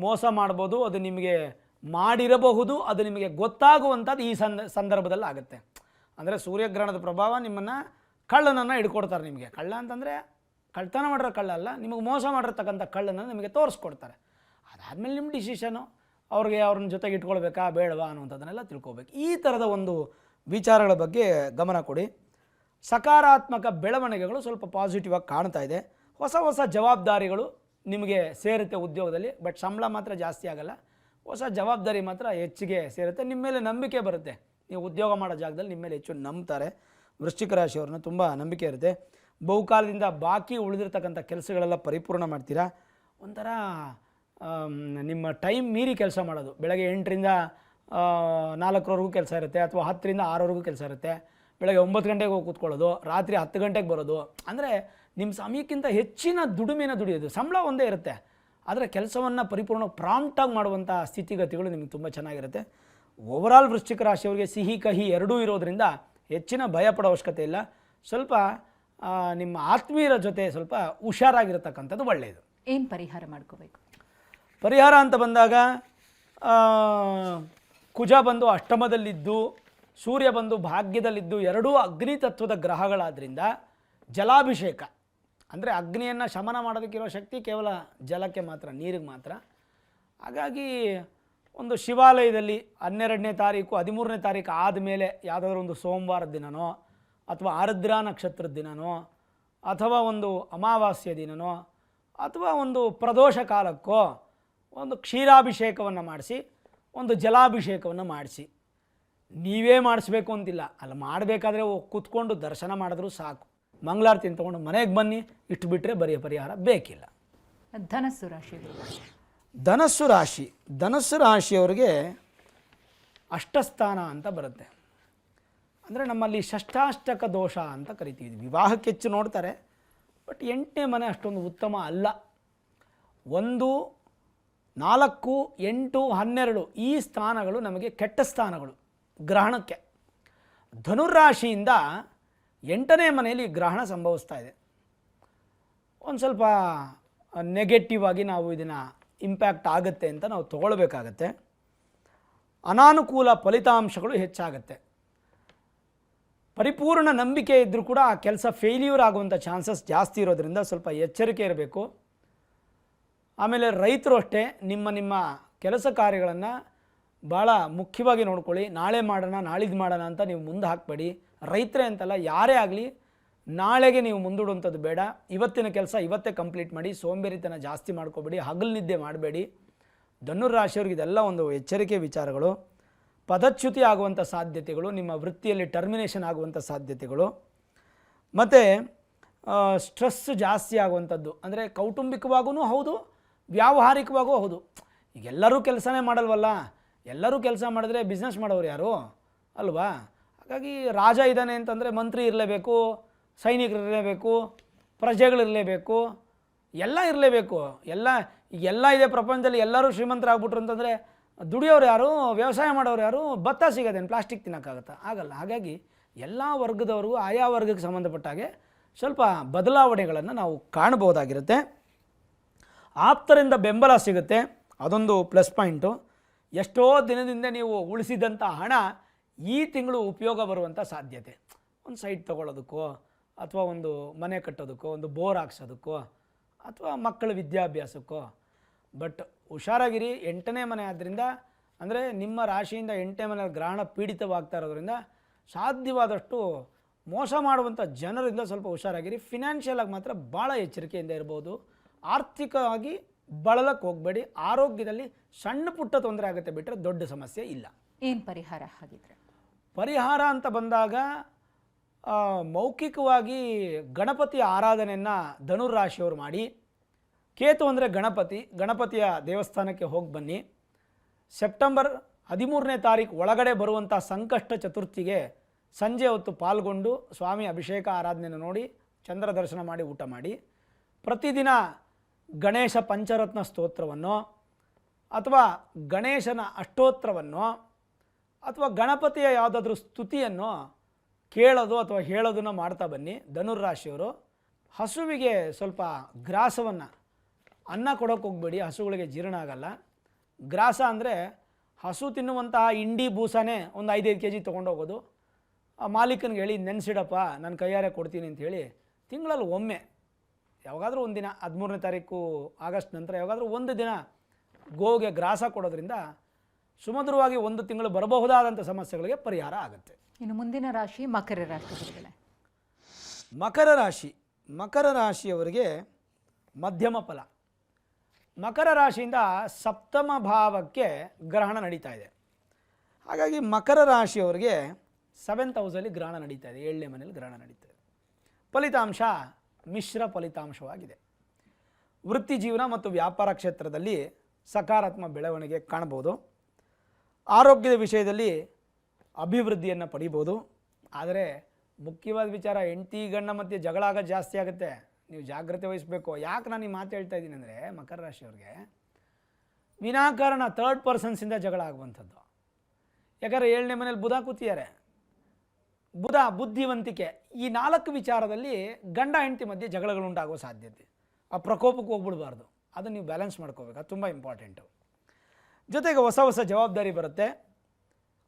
ಮೋಸ ಮಾಡ್ಬೋದು, ಅದು ನಿಮಗೆ ಮಾಡಿರಬಹುದು, ಅದು ನಿಮಗೆ ಗೊತ್ತಾಗುವಂಥದ್ದು ಈ ಸಂದರ್ಭದಲ್ಲಿ ಆಗುತ್ತೆ. ಅಂದರೆ ಸೂರ್ಯಗ್ರಹಣದ ಪ್ರಭಾವ ನಿಮ್ಮನ್ನು ಕಳ್ಳನನ್ನು ಹಿಡ್ಕೊಡ್ತಾರೆ. ನಿಮಗೆ ಕಳ್ಳ ಅಂತಂದರೆ ಕಳ್ತನ ಮಾಡಿರೋ ಕಳ್ಳ ಅಲ್ಲ, ನಿಮಗೆ ಮೋಸ ಮಾಡಿರ್ತಕ್ಕಂಥ ಕಳ್ಳನ ನಿಮಗೆ ತೋರಿಸ್ಕೊಡ್ತಾರೆ. ಅದಾದಮೇಲೆ ನಿಮ್ಮ ಡಿಸಿಷನು, ಅವ್ರನ್ನ ಜೊತೆಗೆ ಇಟ್ಕೊಳ್ಬೇಕಾ ಬೇಡವಾ ಅನ್ನುವಂಥದ್ದನ್ನೆಲ್ಲ ತಿಳ್ಕೊಬೇಕು. ಈ ಥರದ ಒಂದು ವಿಚಾರಗಳ ಬಗ್ಗೆ ಗಮನ ಕೊಡಿ. ಸಕಾರಾತ್ಮಕ ಬೆಳವಣಿಗೆಗಳು ಸ್ವಲ್ಪ ಪಾಸಿಟಿವ್ ಆಗಿ ಕಾಣ್ತಾ ಇದೆ. ಹೊಸ ಹೊಸ ಜವಾಬ್ದಾರಿಗಳು ನಿಮಗೆ ಸೇರುತ್ತೆ ಉದ್ಯೋಗದಲ್ಲಿ, ಬಟ್ ಸಂಬಳ ಮಾತ್ರ ಜಾಸ್ತಿ ಆಗಲ್ಲ. ಹೊಸ ಜವಾಬ್ದಾರಿ ಮಾತ್ರ ಹೆಚ್ಚಿಗೆ ಸೇರುತ್ತೆ. ನಿಮ್ಮ ಮೇಲೆ ನಂಬಿಕೆ ಬರುತ್ತೆ. ನೀವು ಉದ್ಯೋಗ ಮಾಡೋ ಜಾಗದಲ್ಲಿ ನಿಮ್ಮ ಮೇಲೆ ಹೆಚ್ಚು ನಂಬ್ತಾರೆ. ವೃಶ್ಚಿಕ ರಾಶಿಯವ್ರನ್ನ ತುಂಬ ನಂಬಿಕೆ ಇರುತ್ತೆ. ಬಹುಕಾಲದಿಂದ ಬಾಕಿ ಉಳಿದಿರ್ತಕ್ಕಂಥ ಕೆಲಸಗಳೆಲ್ಲ ಪರಿಪೂರ್ಣ ಮಾಡ್ತೀರಾ. ಒಂಥರ ನಿಮ್ಮ ಟೈಮ್ ಮೀರಿ ಕೆಲಸ ಮಾಡೋದು. ಬೆಳಗ್ಗೆ 8ರಿಂದ 4ವರೆಗೂ ಕೆಲಸ ಇರುತ್ತೆ, ಅಥವಾ 10ರಿಂದ 6ವರೆಗೂ ಕೆಲಸ ಇರುತ್ತೆ. ಬೆಳಗ್ಗೆ 9 ಗಂಟೆಗೆ ಹೋಗಿ ಕೂತ್ಕೊಳ್ಳೋದು, ರಾತ್ರಿ 10 ಗಂಟೆಗೆ ಬರೋದು. ಅಂದರೆ ನಿಮ್ಮ ಸಮಯಕ್ಕಿಂತ ಹೆಚ್ಚಿನ ದುಡಿಮೆನ ದುಡಿಯೋದು. ಸಂಬಳ ಒಂದೇ ಇರುತ್ತೆ, ಆದರೆ ಕೆಲಸವನ್ನು ಪರಿಪೂರ್ಣ ಪ್ರಾಂಪ್ಟಾಗಿ ಮಾಡುವಂಥ ಸ್ಥಿತಿಗತಿಗಳು ನಿಮಗೆ ತುಂಬ ಚೆನ್ನಾಗಿರುತ್ತೆ. ಓವರಾಲ್ ವೃಶ್ಚಿಕ ರಾಶಿಯವರಿಗೆ ಸಿಹಿ ಕಹಿ ಎರಡೂ ಇರೋದರಿಂದ ಹೆಚ್ಚಿನ ಭಯ ಪಡೋ ಅವಶ್ಯಕತೆ ಇಲ್ಲ. ಸ್ವಲ್ಪ ನಿಮ್ಮ ಆತ್ಮೀಯರ ಜೊತೆ ಸ್ವಲ್ಪ ಹುಷಾರಾಗಿರತಕ್ಕಂಥದ್ದು ಒಳ್ಳೆಯದು. ಏನು ಪರಿಹಾರ ಮಾಡ್ಕೋಬೇಕು? ಪರಿಹಾರ ಅಂತ ಬಂದಾಗ ಕುಜ ಬಂದು ಅಷ್ಟಮದಲ್ಲಿದ್ದು, ಸೂರ್ಯ ಬಂದು ಭಾಗ್ಯದಲ್ಲಿದ್ದು, ಎರಡೂ ಅಗ್ನಿ ತತ್ವದ ಗ್ರಹಗಳಾದ್ದರಿಂದ ಜಲಾಭಿಷೇಕ, ಅಂದರೆ ಅಗ್ನಿಯನ್ನು ಶಮನ ಮಾಡೋದಕ್ಕಿರೋ ಶಕ್ತಿ ಕೇವಲ ಜಲಕ್ಕೆ ಮಾತ್ರ, ನೀರಿಗೆ ಮಾತ್ರ. ಹಾಗಾಗಿ ಒಂದು ಶಿವಾಲಯದಲ್ಲಿ 12ನೇ ತಾರೀಕು 13ನೇ ತಾರೀಕು ಆದಮೇಲೆ ಯಾವುದಾದ್ರೂ ಒಂದು ಸೋಮವಾರದ ದಿನನೋ, ಅಥವಾ ಆರುದ್ರಾ ನಕ್ಷತ್ರದ ದಿನನೋ, ಅಥವಾ ಒಂದು ಅಮಾವಾಸ್ಯೆ ದಿನನೋ, ಅಥವಾ ಒಂದು ಪ್ರದೋಷ ಕಾಲಕ್ಕೋ ಒಂದು ಕ್ಷೀರಾಭಿಷೇಕವನ್ನು ಮಾಡಿಸಿ, ಒಂದು ಜಲಾಭಿಷೇಕವನ್ನು ಮಾಡಿಸಿ. ನೀವೇ ಮಾಡಿಸ್ಬೇಕು ಅಂತಿಲ್ಲ, ಅಲ್ಲಿ ಮಾಡಬೇಕಾದ್ರೆ ಕೂತ್ಕೊಂಡು ದರ್ಶನ ಮಾಡಿದ್ರೂ ಸಾಕು. ಮಂಗಳಾರತಿನ ತೊಗೊಂಡು ಮನೆಗೆ ಬನ್ನಿ, ಇಷ್ಟು ಬಿಟ್ಟರೆ ಬರೀ ಪರಿಹಾರ ಬೇಕಿಲ್ಲ. ಧನಸ್ಸು ರಾಶಿ. ಧನಸ್ಸು ರಾಶಿಯವರಿಗೆ ಅಷ್ಟಸ್ಥಾನ ಅಂತ ಬರುತ್ತೆ. ಅಂದರೆ ನಮ್ಮಲ್ಲಿ ಷಷ್ಠಾಷ್ಟಕ ದೋಷ ಅಂತ ಕರಿತೀವಿ. ವಿವಾಹಕ್ಕೆ ಹೆಚ್ಚು ನೋಡ್ತಾರೆ, ಬಟ್ 8ನೇ ಮನೆ ಅಷ್ಟೊಂದು ಉತ್ತಮ ಅಲ್ಲ. 1, 4, 8, 12 ಈ ಸ್ಥಾನಗಳು ನಮಗೆ ಕೆಟ್ಟ ಸ್ಥಾನಗಳು ಗ್ರಹಣಕ್ಕೆ. ಧನುರಾಶಿಯಿಂದ 8ನೇ ಮನೆಯಲ್ಲಿ ಗ್ರಹಣ ಸಂಭವಿಸ್ತಾ ಇದೆ. ಒಂದು ಸ್ವಲ್ಪ ನೆಗೆಟಿವ್ ಆಗಿ ನಾವು ಇದನ್ನು ಇಂಪ್ಯಾಕ್ಟ್ ಆಗುತ್ತೆ ಅಂತ ನಾವು ತಗೊಳ್ಬೇಕಾಗತ್ತೆ. ಅನಾನುಕೂಲ ಫಲಿತಾಂಶಗಳು ಹೆಚ್ಚಾಗುತ್ತೆ. ಪರಿಪೂರ್ಣ ನಂಬಿಕೆ ಇದ್ದರೂ ಕೂಡ ಆ ಕೆಲಸ ಫೇಲ್ಯೂರ್ ಆಗುವಂಥ ಚಾನ್ಸಸ್ ಜಾಸ್ತಿ ಇರೋದ್ರಿಂದ ಸ್ವಲ್ಪ ಎಚ್ಚರಿಕೆ ಇರಬೇಕು. ಆಮೇಲೆ ರೈತರು ಅಷ್ಟೇ, ನಿಮ್ಮ ಕೆಲಸ ಕಾರ್ಯಗಳನ್ನು ಭಾಳ ಮುಖ್ಯವಾಗಿ ನೋಡ್ಕೊಳ್ಳಿ. ನಾಳೆ ಮಾಡೋಣ, ನಾಳಿದ್ದು ಮಾಡೋಣ ಅಂತ ನೀವು ಮುಂದೆ ಹಾಕಬೇಡಿ. ರೈತರೇ ಅಂತಲ್ಲ, ಯಾರೇ ಆಗಲಿ ನಾಳೆಗೆ ನೀವು ಮುಂದೂಡುವಂಥದ್ದು ಬೇಡ. ಇವತ್ತಿನ ಕೆಲಸ ಇವತ್ತೇ ಕಂಪ್ಲೀಟ್ ಮಾಡಿ. ಸೋಂಬೇರಿತನ ಜಾಸ್ತಿ ಮಾಡ್ಕೋಬೇಡಿ, ಹಗಲು ನಿದ್ದೆ ಮಾಡಬೇಡಿ. ಧನುರಾಶಿಯವ್ರಿಗೆ ಇದೆಲ್ಲ ಒಂದು ಎಚ್ಚರಿಕೆ ವಿಚಾರಗಳು. ಪದಚ್ಯುತಿ ಆಗುವಂಥ ಸಾಧ್ಯತೆಗಳು, ನಿಮ್ಮ ವೃತ್ತಿಯಲ್ಲಿ ಟರ್ಮಿನೇಷನ್ ಆಗುವಂಥ ಸಾಧ್ಯತೆಗಳು, ಮತ್ತು ಸ್ಟ್ರೆಸ್ ಜಾಸ್ತಿ ಆಗುವಂಥದ್ದು. ಅಂದರೆ ಕೌಟುಂಬಿಕವಾಗೂ ಹೌದು, ವ್ಯಾವಹಾರಿಕವಾಗೂ ಹೌದು. ಈಗ ಎಲ್ಲರೂ ಕೆಲಸನೇ ಮಾಡಲ್ವಲ್ಲ. ಎಲ್ಲರೂ ಕೆಲಸ ಮಾಡಿದ್ರೆ ಬಿಸ್ನೆಸ್ ಮಾಡೋರು ಯಾರು ಅಲ್ವಾ? ಹಾಗಾಗಿ ರಾಜ ಇದ್ದಾನೆ ಅಂತಂದರೆ ಮಂತ್ರಿ ಇರಲೇಬೇಕು, ಸೈನಿಕರು ಇರಲೇಬೇಕು, ಪ್ರಜೆಗಳಿರಲೇಬೇಕು, ಎಲ್ಲ ಇರಲೇಬೇಕು. ಎಲ್ಲ ಇದೆ ಪ್ರಪಂಚದಲ್ಲಿ. ಎಲ್ಲರೂ ಶ್ರೀಮಂತರಾಗ್ಬಿಟ್ರು ಅಂತಂದರೆ ದುಡಿಯೋರು ಯಾರು, ವ್ಯವಸಾಯ ಮಾಡೋರು ಯಾರು? ಭತ್ತ ಸಿಗೋದೇನು, ಪ್ಲಾಸ್ಟಿಕ್ ತಿನ್ನೋಕ್ಕಾಗತ್ತಾ? ಆಗಲ್ಲ. ಹಾಗಾಗಿ ಎಲ್ಲ ವರ್ಗದವ್ರಿಗೂ ಆಯಾ ವರ್ಗಕ್ಕೆ ಸಂಬಂಧಪಟ್ಟ ಹಾಗೆ ಸ್ವಲ್ಪ ಬದಲಾವಣೆಗಳನ್ನು ನಾವು ಕಾಣಬಹುದಾಗಿರುತ್ತೆ. ಆಪ್ತರಿಂದ ಬೆಂಬಲ ಸಿಗುತ್ತೆ, ಅದೊಂದು ಪ್ಲಸ್ ಪಾಯಿಂಟು. ಎಷ್ಟೋ ದಿನದಿಂದ ನೀವು ಉಳಿಸಿದಂಥ ಹಣ ಈ ತಿಂಗಳು ಉಪಯೋಗ ಬರುವಂಥ ಸಾಧ್ಯತೆ. ಒಂದು ಸೈಟ್ ತೊಗೊಳ್ಳೋದಕ್ಕೋ, ಅಥವಾ ಒಂದು ಮನೆ ಕಟ್ಟೋದಕ್ಕೋ, ಒಂದು ಬೋರ್ ಹಾಕ್ಸೋದಕ್ಕೋ, ಅಥವಾ ಮಕ್ಕಳ ವಿದ್ಯಾಭ್ಯಾಸಕ್ಕೋ. ಬಟ್ ಹುಷಾರಾಗಿರಿ. 8ನೇ ಮನೆ ಆದ್ದರಿಂದ, ಅಂದರೆ ನಿಮ್ಮ ರಾಶಿಯಿಂದ 8ನೇ ಮನೆ ಗ್ರಹಣ ಪೀಡಿತವಾಗ್ತಾ ಇರೋದ್ರಿಂದ ಸಾಧ್ಯವಾದಷ್ಟು ಮೋಸ ಮಾಡುವಂಥ ಜನರಿಂದ ಸ್ವಲ್ಪ ಹುಷಾರಾಗಿರಿ. ಫಿನಾನ್ಷಿಯಲ್ ಆಗಿ ಮಾತ್ರ ಭಾಳ ಎಚ್ಚರಿಕೆಯಿಂದ ಇರ್ಬೋದು. ಆರ್ಥಿಕವಾಗಿ ಬಳಲಕ್ಕೆ ಹೋಗಬೇಡಿ. ಆರೋಗ್ಯದಲ್ಲಿ ಸಣ್ಣ ಪುಟ್ಟ ತೊಂದರೆ ಆಗುತ್ತೆ, ಬಿಟ್ಟರೆ ದೊಡ್ಡ ಸಮಸ್ಯೆ ಇಲ್ಲ. ಏನು ಪರಿಹಾರ ಹಾಗಿದ್ರೆ? ಪರಿಹಾರ ಅಂತ ಬಂದಾಗ ಮೌಖಿಕವಾಗಿ ಗಣಪತಿ ಆರಾಧನೆಯನ್ನು ಧನುರಾಶಿಯವರು ಮಾಡಿ. ಕೇತು ಅಂದರೆ ಗಣಪತಿಯ ದೇವಸ್ಥಾನಕ್ಕೆ ಹೋಗಿ ಬನ್ನಿ. ಸೆಪ್ಟೆಂಬರ್ 13ನೇ ತಾರೀಕು ಒಳಗಡೆ ಬರುವಂಥ ಸಂಕಷ್ಟ ಚತುರ್ಥಿಗೆ ಸಂಜೆ ಹೊತ್ತು ಪಾಲ್ಗೊಂಡು ಸ್ವಾಮಿ ಅಭಿಷೇಕ ಆರಾಧನೆಯನ್ನು ನೋಡಿ ಚಂದ್ರ ದರ್ಶನ ಮಾಡಿ ಊಟ ಮಾಡಿ. ಪ್ರತಿದಿನ ಗಣೇಶ ಪಂಚರತ್ನ ಸ್ತೋತ್ರವನ್ನು, ಅಥವಾ ಗಣೇಶನ ಅಷ್ಟೋತ್ರವನ್ನು, ಅಥವಾ ಗಣಪತಿಯ ಯಾವುದಾದ್ರೂ ಸ್ತುತಿಯನ್ನು ಕೇಳೋದು ಅಥವಾ ಹೇಳೋದನ್ನು ಮಾಡ್ತಾ ಬನ್ನಿ. ಧನುರಾಶಿಯವರು ಹಸುವಿಗೆ ಸ್ವಲ್ಪ ಗ್ರಾಸವನ್ನು, ಅನ್ನ ಕೊಡೋಕೆ ಹೋಗಬೇಡಿ, ಹಸುಗಳಿಗೆ ಜೀರ್ಣ ಆಗಲ್ಲ. ಗ್ರಾಸ ಅಂದರೆ ಹಸು ತಿನ್ನುವಂತಹ ಇಂಡಿ ಬೂಸನೇ ಒಂದು 5-5 kg ತೊಗೊಂಡೋಗೋದು. ಆ ಮಾಲೀಕನಿಗೆ ಹೇಳಿ, ನೆನೆಸಿಡಪ್ಪ, ನಾನು ಕೈಯಾರೆ ಕೊಡ್ತೀನಿ ಅಂತ ಹೇಳಿ ತಿಂಗಳಲ್ಲಿ ಒಮ್ಮೆ ಯಾವಾಗಾದರೂ ಒಂದು ದಿನ 13ನೇ ತಾರೀಕು ಆಗಸ್ಟ್ ನಂತರ ಯಾವಾಗಾದರೂ ಒಂದು ದಿನ ಗೋಗೆ ಗ್ರಾಸ ಕೊಡೋದ್ರಿಂದ ಸುಮಧುರವಾಗಿ ಒಂದು ತಿಂಗಳು ಬರಬಹುದಾದಂಥ ಸಮಸ್ಯೆಗಳಿಗೆ ಪರಿಹಾರ ಆಗುತ್ತೆ. ಇನ್ನು ಮುಂದಿನ ರಾಶಿ ಮಕರ ರಾಶಿ ಗುರುಗಳೇ. ಮಕರ ರಾಶಿಯವರಿಗೆ ಮಧ್ಯಮ ಫಲ. ಮಕರ ರಾಶಿಯಿಂದ ಸಪ್ತಮ ಭಾವಕ್ಕೆ ಗ್ರಹಣ ನಡೀತಾ ಇದೆ. ಹಾಗಾಗಿ ಮಕರ ರಾಶಿಯವರಿಗೆ 7th ಹೌಸಲ್ಲಿ ಗ್ರಹಣ ನಡೀತಾ ಇದೆ, 7ನೇ ಮನೆಯಲ್ಲಿ ಗ್ರಹಣ ನಡೀತಾ ಇದೆ. ಫಲಿತಾಂಶ ಮಿಶ್ರ ಫಲಿತಾಂಶವಾಗಿದೆ. ವೃತ್ತಿ ಜೀವನ ಮತ್ತು ವ್ಯಾಪಾರ ಕ್ಷೇತ್ರದಲ್ಲಿ ಸಕಾರಾತ್ಮಕ ಬೆಳವಣಿಗೆ ಕಾಣಬಹುದು. ಆರೋಗ್ಯದ ವಿಷಯದಲ್ಲಿ ಅಭಿವೃದ್ಧಿಯನ್ನು ಪಡಿಬೋದು. ಆದರೆ ಮುಖ್ಯವಾದ ವಿಚಾರ, ಹೆಂಡತಿ ಗಂಡ ಮಧ್ಯೆ ಜಗಳ ಆಗೋದು ಜಾಸ್ತಿ ಆಗುತ್ತೆ, ನೀವು ಜಾಗ್ರತೆ ವಹಿಸಬೇಕು. ಯಾಕೆ ನಾನು ಈ ಮಾತು ಹೇಳ್ತಾ ಇದ್ದೀನಿ ಅಂದರೆ, ಮಕರ ರಾಶಿಯವ್ರಿಗೆ ವಿನಾಕಾರಣ ಥರ್ಡ್ ಪರ್ಸನ್ಸಿಂದ ಜಗಳ ಆಗುವಂಥದ್ದು. ಯಾಕಂದರೆ 7ನೇ ಮನೇಲಿ ಬುಧ ಕೂತಿದ್ದಾರೆ, ಬುಧ ಬುದ್ಧಿವಂತಿಕೆ, ಈ 4 ವಿಚಾರದಲ್ಲಿ ಗಂಡ ಹೆಂಡತಿ ಮಧ್ಯೆ ಜಗಳಗಳುಂಟಾಗುವ ಸಾಧ್ಯತೆ. ಆ ಪ್ರಕೋಪಕ್ಕೆ ಹೋಗ್ಬಿಡಬಾರ್ದು, ಅದನ್ನು ನೀವು ಬ್ಯಾಲೆನ್ಸ್ ಮಾಡ್ಕೋಬೇಕು, ಅದು ತುಂಬ ಇಂಪಾರ್ಟೆಂಟು. ಜೊತೆಗೆ ಹೊಸ ಹೊಸ ಜವಾಬ್ದಾರಿ ಬರುತ್ತೆ.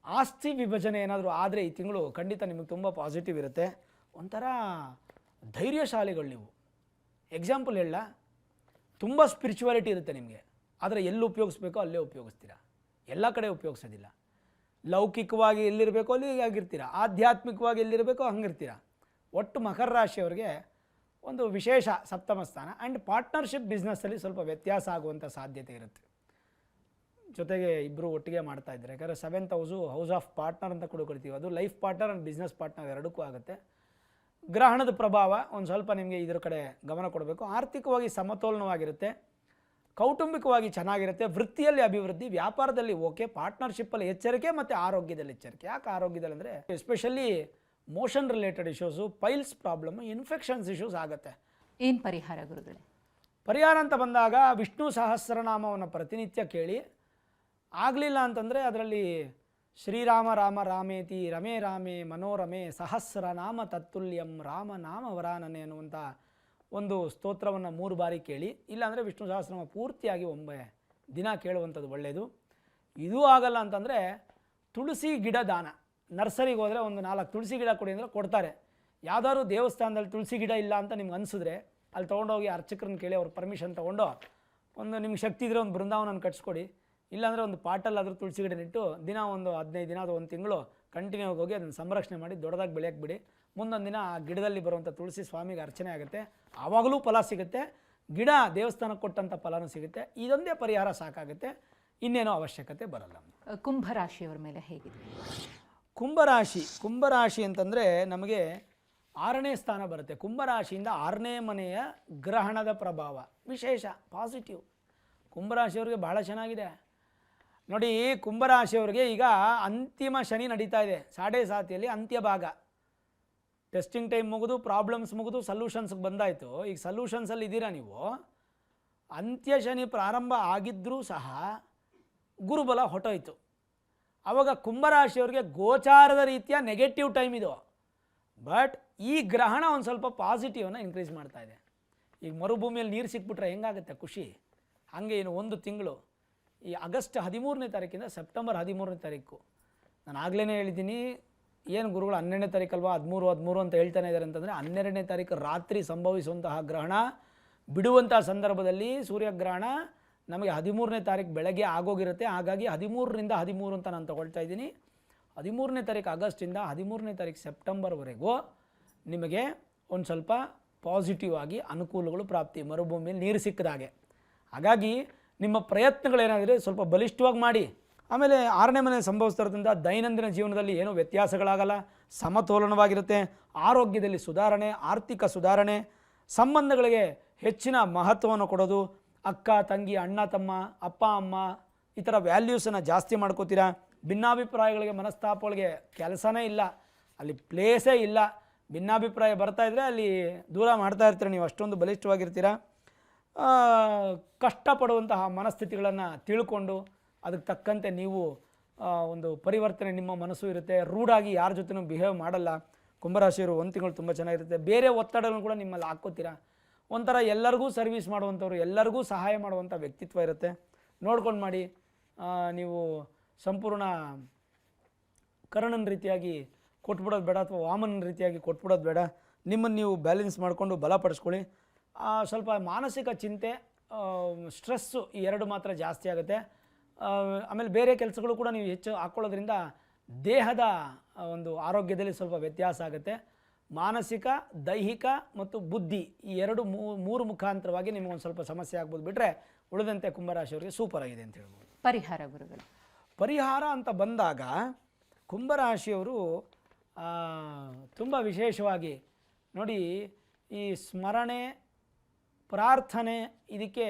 ಆಸ್ತಿ ವಿಭಜನೆ ಏನಾದರೂ ಆದರೆ ಈ ತಿಂಗಳು ಖಂಡಿತ ನಿಮಗೆ ತುಂಬ ಪಾಸಿಟಿವ್ ಇರುತ್ತೆ. ಒಂಥರ ಧೈರ್ಯಶಾಲಿಗಳು ನೀವು. ಎಕ್ಸಾಂಪಲ್ ಹೇಳ, ತುಂಬ ಸ್ಪಿರಿಚುವಾಲಿಟಿ ಇರುತ್ತೆ ನಿಮಗೆ, ಆದರೆ ಎಲ್ಲಿ ಉಪಯೋಗಿಸ್ಬೇಕೋ ಅಲ್ಲೇ ಉಪಯೋಗಿಸ್ತೀರಾ, ಎಲ್ಲ ಕಡೆ ಉಪಯೋಗಿಸೋದಿಲ್ಲ. ಲೌಕಿಕವಾಗಿ ಎಲ್ಲಿರಬೇಕೋ ಅಲ್ಲಿ ಆಗಿರ್ತೀರ, ಆಧ್ಯಾತ್ಮಿಕವಾಗಿ ಎಲ್ಲಿರಬೇಕೋ ಹಂಗಿರ್ತೀರ. ಒಟ್ಟು ಮಕರ ರಾಶಿಯವರಿಗೆ ಒಂದು ವಿಶೇಷ ಸಪ್ತಮ ಸ್ಥಾನ ಆ್ಯಂಡ್ ಪಾರ್ಟ್ನರ್ಶಿಪ್ ಬಿಸ್ನೆಸ್ಸಲ್ಲಿ ಸ್ವಲ್ಪ ವ್ಯತ್ಯಾಸ ಆಗುವಂಥ ಸಾಧ್ಯತೆ ಇರುತ್ತೆ. ಜೊತೆಗೆ ಇಬ್ಬರು ಒಟ್ಟಿಗೆ ಮಾಡ್ತಾ ಇದ್ದಾರೆ. ಯಾಕಂದರೆ 7th house house of partner ಅಂತ ಕೂಡ ಕರಿತೀವಿ, ಅದು life partner and business partner ಎರಡಕ್ಕೂ ಆಗುತ್ತೆ. ಗ್ರಹಣದ ಪ್ರಭಾವ ಒಂದು ಸ್ವಲ್ಪ ನಿಮಗೆ ಇದರ ಕಡೆ ಗಮನ ಕೊಡಬೇಕು. ಆರ್ಥಿಕವಾಗಿ ಸಮತೋಲನವಾಗಿರುತ್ತೆ, ಕೌಟುಂಬಿಕವಾಗಿ ಚೆನ್ನಾಗಿರುತ್ತೆ, ವೃತ್ತಿಯಲ್ಲಿ ಅಭಿವೃದ್ಧಿ, ವ್ಯಾಪಾರದಲ್ಲಿ ಓಕೆ, ಪಾರ್ಟ್ನರ್ಶಿಪ್ಪಲ್ಲಿ ಎಚ್ಚರಿಕೆ ಮತ್ತು ಆರೋಗ್ಯದಲ್ಲಿ ಎಚ್ಚರಿಕೆ. ಯಾಕೆ ಆರೋಗ್ಯದಲ್ಲಿ ಅಂದರೆ especially motion related issues, piles problem, infections issues ಆಗುತ್ತೆ. ಏನು ಪರಿಹಾರ ಗುರುಗಳೇ? ಪರಿಹಾರ ಅಂತ ಬಂದಾಗ ವಿಷ್ಣು ಸಹಸ್ರನಾಮವನ್ನು ಪ್ರತಿನಿತ್ಯ ಕೇಳಿ. ಆಗಲಿಲ್ಲ ಅಂತಂದರೆ ಅದರಲ್ಲಿ ಶ್ರೀರಾಮ ರಾಮ ರಾಮೇತಿ ರಮೇ ರಾಮೇ ಮನೋರಮೆ ಸಹಸ್ರನಾಮ ತತ್ತುಲ್ಯಂ ರಾಮನಾಮ ವರಾನನೆ ಅನ್ನುವಂಥ ಒಂದು ಸ್ತೋತ್ರವನ್ನು 3 ಬಾರಿ ಕೇಳಿ. ಇಲ್ಲಾಂದರೆ ವಿಷ್ಣು ಸಹಸ್ರನಾಮ ಪೂರ್ತಿಯಾಗಿ 9 ದಿನ ಕೇಳುವಂಥದ್ದು ಒಳ್ಳೆಯದು. ಇದೂ ಆಗಲ್ಲ ಅಂತಂದರೆ ತುಳಸಿ ಗಿಡ ದಾನ. ನರ್ಸರಿಗೆ ಹೋದರೆ ಒಂದು 4 ತುಳಸಿ ಗಿಡ ಕೊಡಿ ಅಂದರೆ ಕೊಡ್ತಾರೆ. ಯಾವುದಾದ್ರು ದೇವಸ್ಥಾನದಲ್ಲಿ ತುಳಸಿ ಗಿಡ ಇಲ್ಲ ಅಂತ ನಿಮ್ಗೆ ಅನಿಸಿದ್ರೆ ಅಲ್ಲಿ ತೊಗೊಂಡೋಗಿ ಅರ್ಚಕರನ್ನ ಕೇಳಿ ಅವ್ರ ಪರ್ಮಿಷನ್ ತೊಗೊಂಡು ಒಂದು ನಿಮ್ಗೆ ಶಕ್ತಿ ಇದ್ದರೆ ಒಂದು ಬೃಂದಾವನ ಕಟ್ಸ್ಕೊಡಿ. ಇಲ್ಲಾಂದರೆ ಒಂದು ಪಾಟಲ್ಲಾದರೂ ತುಳಸಿ ಗಿಡ ನೆಟ್ಟು ದಿನ ಒಂದು 15 ದಿನ ಅದು 1 ತಿಂಗಳು ಕಂಟಿನ್ಯೂ ಹೋಗಿ ಅದನ್ನು ಸಂರಕ್ಷಣೆ ಮಾಡಿ ದೊಡ್ಡದಾಗಿ ಬೆಳೆಯಕ್ಕೆ ಬಿಡಿ. ಮುಂದೊಂದು ದಿನ ಆ ಗಿಡದಲ್ಲಿ ಬರುವಂಥ ತುಳಸಿ ಸ್ವಾಮಿಗೆ ಅರ್ಚನೆ ಆಗುತ್ತೆ, ಆವಾಗಲೂ ಫಲ ಸಿಗುತ್ತೆ, ಗಿಡ ದೇವಸ್ಥಾನಕ್ಕೆ ಕೊಟ್ಟಂಥ ಫಲನೂ ಸಿಗುತ್ತೆ. ಇದೊಂದೇ ಪರಿಹಾರ ಸಾಕಾಗುತ್ತೆ, ಇನ್ನೇನೋ ಅವಶ್ಯಕತೆ ಬರಲ್ಲ. ಕುಂಭರಾಶಿಯವರ ಮೇಲೆ ಹೇಗಿದೆ? ಕುಂಭರಾಶಿ ಅಂತಂದರೆ ನಮಗೆ 6ನೇ ಸ್ಥಾನ ಬರುತ್ತೆ. ಕುಂಭರಾಶಿಯಿಂದ 6ನೇ ಮನೆಯ ಗ್ರಹಣದ ಪ್ರಭಾವ ವಿಶೇಷ ಪಾಸಿಟಿವ್. ಕುಂಭರಾಶಿಯವ್ರಿಗೆ ಭಾಳ ಚೆನ್ನಾಗಿದೆ ನೋಡಿ. ಕುಂಭರಾಶಿಯವ್ರಿಗೆ ಈಗ ಅಂತಿಮ ಶನಿ ನಡೀತಾ ಇದೆ, 7.5 ಅಂತ್ಯ ಭಾಗ. ಟೆಸ್ಟಿಂಗ್ ಟೈಮ್ ಮುಗಿದು, ಪ್ರಾಬ್ಲಮ್ಸ್ ಮುಗಿದು, ಸಲ್ಯೂಷನ್ಸ್ಗೆ ಬಂದಾಯಿತು. ಈಗ ಸಲ್ಯೂಷನ್ಸಲ್ಲಿ ಇದ್ದೀರಾ ನೀವು. ಅಂತ್ಯ ಶನಿ ಪ್ರಾರಂಭ ಆಗಿದ್ದರೂ ಸಹ ಗುರುಬಲ ಹೊಟ್ಟೋಯ್ತು. ಆವಾಗ ಕುಂಭರಾಶಿಯವ್ರಿಗೆ ಗೋಚಾರದ ರೀತಿಯ ನೆಗೆಟಿವ್ ಟೈಮ್ ಇದು. ಬಟ್ ಈ ಗ್ರಹಣ ಒಂದು ಸ್ವಲ್ಪ ಪಾಸಿಟಿವನ್ನು ಇನ್ಕ್ರೀಸ್ ಮಾಡ್ತಾ ಇದೆ. ಈಗ ಮರುಭೂಮಿಯಲ್ಲಿ ನೀರು ಸಿಕ್ಬಿಟ್ರೆ ಹೆಂಗಾಗುತ್ತೆ ಖುಷಿ, ಹಾಗೆ ಏನು 1 ತಿಂಗಳು ಈ ಆಗಸ್ಟ್ 13ನೇ ತಾರೀಕಿಂದ ಸೆಪ್ಟೆಂಬರ್ 13ನೇ ತಾರೀಕು. ನಾನು ಆಗಲೇ ಹೇಳಿದ್ದೀನಿ, ಏನು ಗುರುಗಳು 12ನೇ ತಾರೀಕಲ್ವಾ 13 ಅಂತ ಹೇಳ್ತಾನೆ ಇದ್ದಾರೆ ಅಂತಂದರೆ 12ನೇ ತಾರೀಕು ರಾತ್ರಿ ಸಂಭವಿಸುವಂತಹ ಗ್ರಹಣ ಬಿಡುವಂಥ ಸಂದರ್ಭದಲ್ಲಿ ಸೂರ್ಯಗ್ರಹಣ ನಮಗೆ 13ನೇ ತಾರೀಕು ಬೆಳಗ್ಗೆ ಆಗೋಗಿರುತ್ತೆ. ಹಾಗಾಗಿ 13ರಿಂದ 13 ಅಂತ ನಾನು ತೊಗೊಳ್ತಾ ಇದ್ದೀನಿ. 13ನೇ ತಾರೀಕು ಆಗಸ್ಟಿಂದ 13ನೇ ತಾರೀಕು ಸೆಪ್ಟೆಂಬರ್ವರೆಗೂ ನಿಮಗೆ ಒಂದು ಸ್ವಲ್ಪ ಪಾಸಿಟಿವ್ ಆಗಿ ಅನುಕೂಲಗಳು ಪ್ರಾಪ್ತಿ, ಮರುಭೂಮಿಯಲ್ಲಿ ನೀರು ಸಿಕ್ಕಿದಾಗೆ. ಹಾಗಾಗಿ ನಿಮ್ಮ ಪ್ರಯತ್ನಗಳೇನಾದರೆ ಸ್ವಲ್ಪ ಬಲಿಷ್ಠವಾಗಿ ಮಾಡಿ. ಆಮೇಲೆ 6ನೇ ಮನೆ ಸಂಭವಿಸ್ತಿರೋದ್ರಿಂದ ದೈನಂದಿನ ಜೀವನದಲ್ಲಿ ಏನೂ ವ್ಯತ್ಯಾಸಗಳಾಗಲ್ಲ, ಸಮತೋಲನವಾಗಿರುತ್ತೆ. ಆರೋಗ್ಯದಲ್ಲಿ ಸುಧಾರಣೆ, ಆರ್ಥಿಕ ಸುಧಾರಣೆ, ಸಂಬಂಧಗಳಿಗೆ ಹೆಚ್ಚಿನ ಮಹತ್ವವನ್ನು ಕೊಡೋದು. ಅಕ್ಕ ತಂಗಿ, ಅಣ್ಣ ತಮ್ಮ, ಅಪ್ಪ ಅಮ್ಮ ಈ ಥರ ವ್ಯಾಲ್ಯೂಸನ್ನು ಜಾಸ್ತಿ ಮಾಡ್ಕೋತೀರಾ. ಭಿನ್ನಾಭಿಪ್ರಾಯಗಳಿಗೆ, ಮನಸ್ತಾಪಗಳಿಗೆ ಕೆಲಸನೇ ಇಲ್ಲ, ಅಲ್ಲಿ ಪ್ಲೇಸೇ ಇಲ್ಲ. ಭಿನ್ನಾಭಿಪ್ರಾಯ ಬರ್ತಾ ಇದ್ದರೆ ಅಲ್ಲಿ ದೂರ ಮಾಡ್ತಾ ಇರ್ತೀರ ನೀವು, ಅಷ್ಟೊಂದು ಬಲಿಷ್ಠವಾಗಿರ್ತೀರ. ಕಷ್ಟಪಡುವಂತಹ ಮನಸ್ಥಿತಿಗಳನ್ನು ತಿಳ್ಕೊಂಡು ಅದಕ್ಕೆ ತಕ್ಕಂತೆ ನೀವು ಒಂದು ಪರಿವರ್ತನೆ ನಿಮ್ಮ ಮನಸ್ಸು ಇರುತ್ತೆ. ರೂಢಾಗಿ ಯಾರ ಜೊತೆನೂ ಬಿಹೇವ್ ಮಾಡಲ್ಲ. ಕುಂಭರಾಶಿಯವರು 1 ತಿಂಗಳು ತುಂಬ ಚೆನ್ನಾಗಿರುತ್ತೆ. ಬೇರೆ ಒತ್ತಡಗಳನ್ನು ಕೂಡ ನಿಮ್ಮಲ್ಲಿ ಹಾಕ್ಕೋತೀರಾ. ಒಂಥರ ಎಲ್ಲರಿಗೂ ಸರ್ವಿಸ್ ಮಾಡುವಂಥವ್ರು, ಎಲ್ಲರಿಗೂ ಸಹಾಯ ಮಾಡುವಂಥ ವ್ಯಕ್ತಿತ್ವ ಇರುತ್ತೆ. ನೋಡ್ಕೊಂಡು ಮಾಡಿ. ನೀವು ಸಂಪೂರ್ಣ ಕರ್ಣನ ರೀತಿಯಾಗಿ ಕೊಟ್ಬಿಡೋದು ಬೇಡ, ಅಥವಾ ವಾಮನ ರೀತಿಯಾಗಿ ಕೊಟ್ಬಿಡೋದು ಬೇಡ. ನಿಮ್ಮನ್ನು ನೀವು ಬ್ಯಾಲೆನ್ಸ್ ಮಾಡಿಕೊಂಡು ಬಲಪಡಿಸ್ಕೊಳ್ಳಿ. ಸ್ವಲ್ಪ ಮಾನಸಿಕ ಚಿಂತೆ, ಸ್ಟ್ರೆಸ್ಸು ಈ ಎರಡು ಮಾತ್ರ ಜಾಸ್ತಿ ಆಗುತ್ತೆ. ಆಮೇಲೆ ಬೇರೆ ಕೆಲಸಗಳು ಕೂಡ ನೀವು ಹೆಚ್ಚು ಹಾಕ್ಕೊಳ್ಳೋದ್ರಿಂದ ದೇಹದ ಒಂದು ಆರೋಗ್ಯದಲ್ಲಿ ಸ್ವಲ್ಪ ವ್ಯತ್ಯಾಸ ಆಗುತ್ತೆ. ಮಾನಸಿಕ, ದೈಹಿಕ ಮತ್ತು ಬುದ್ಧಿ ಈ ಮೂರು ಮುಖಾಂತರವಾಗಿ ನಿಮಗೊಂದು ಸ್ವಲ್ಪ ಸಮಸ್ಯೆ ಆಗ್ಬೋದು. ಬಿಟ್ಟರೆ ಉಳಿದಂತೆ ಕುಂಭರಾಶಿಯವರಿಗೆ ಸೂಪರ್ ಆಗಿದೆ ಅಂತ ಹೇಳ್ಬೋದು. ಪರಿಹಾರ ಗುರುಗಳು? ಪರಿಹಾರ ಅಂತ ಬಂದಾಗ ಕುಂಭರಾಶಿಯವರು ತುಂಬ ವಿಶೇಷವಾಗಿ ನೋಡಿ, ಈ ಸ್ಮರಣೆ, ಪ್ರಾರ್ಥನೆ ಇದಕ್ಕೆ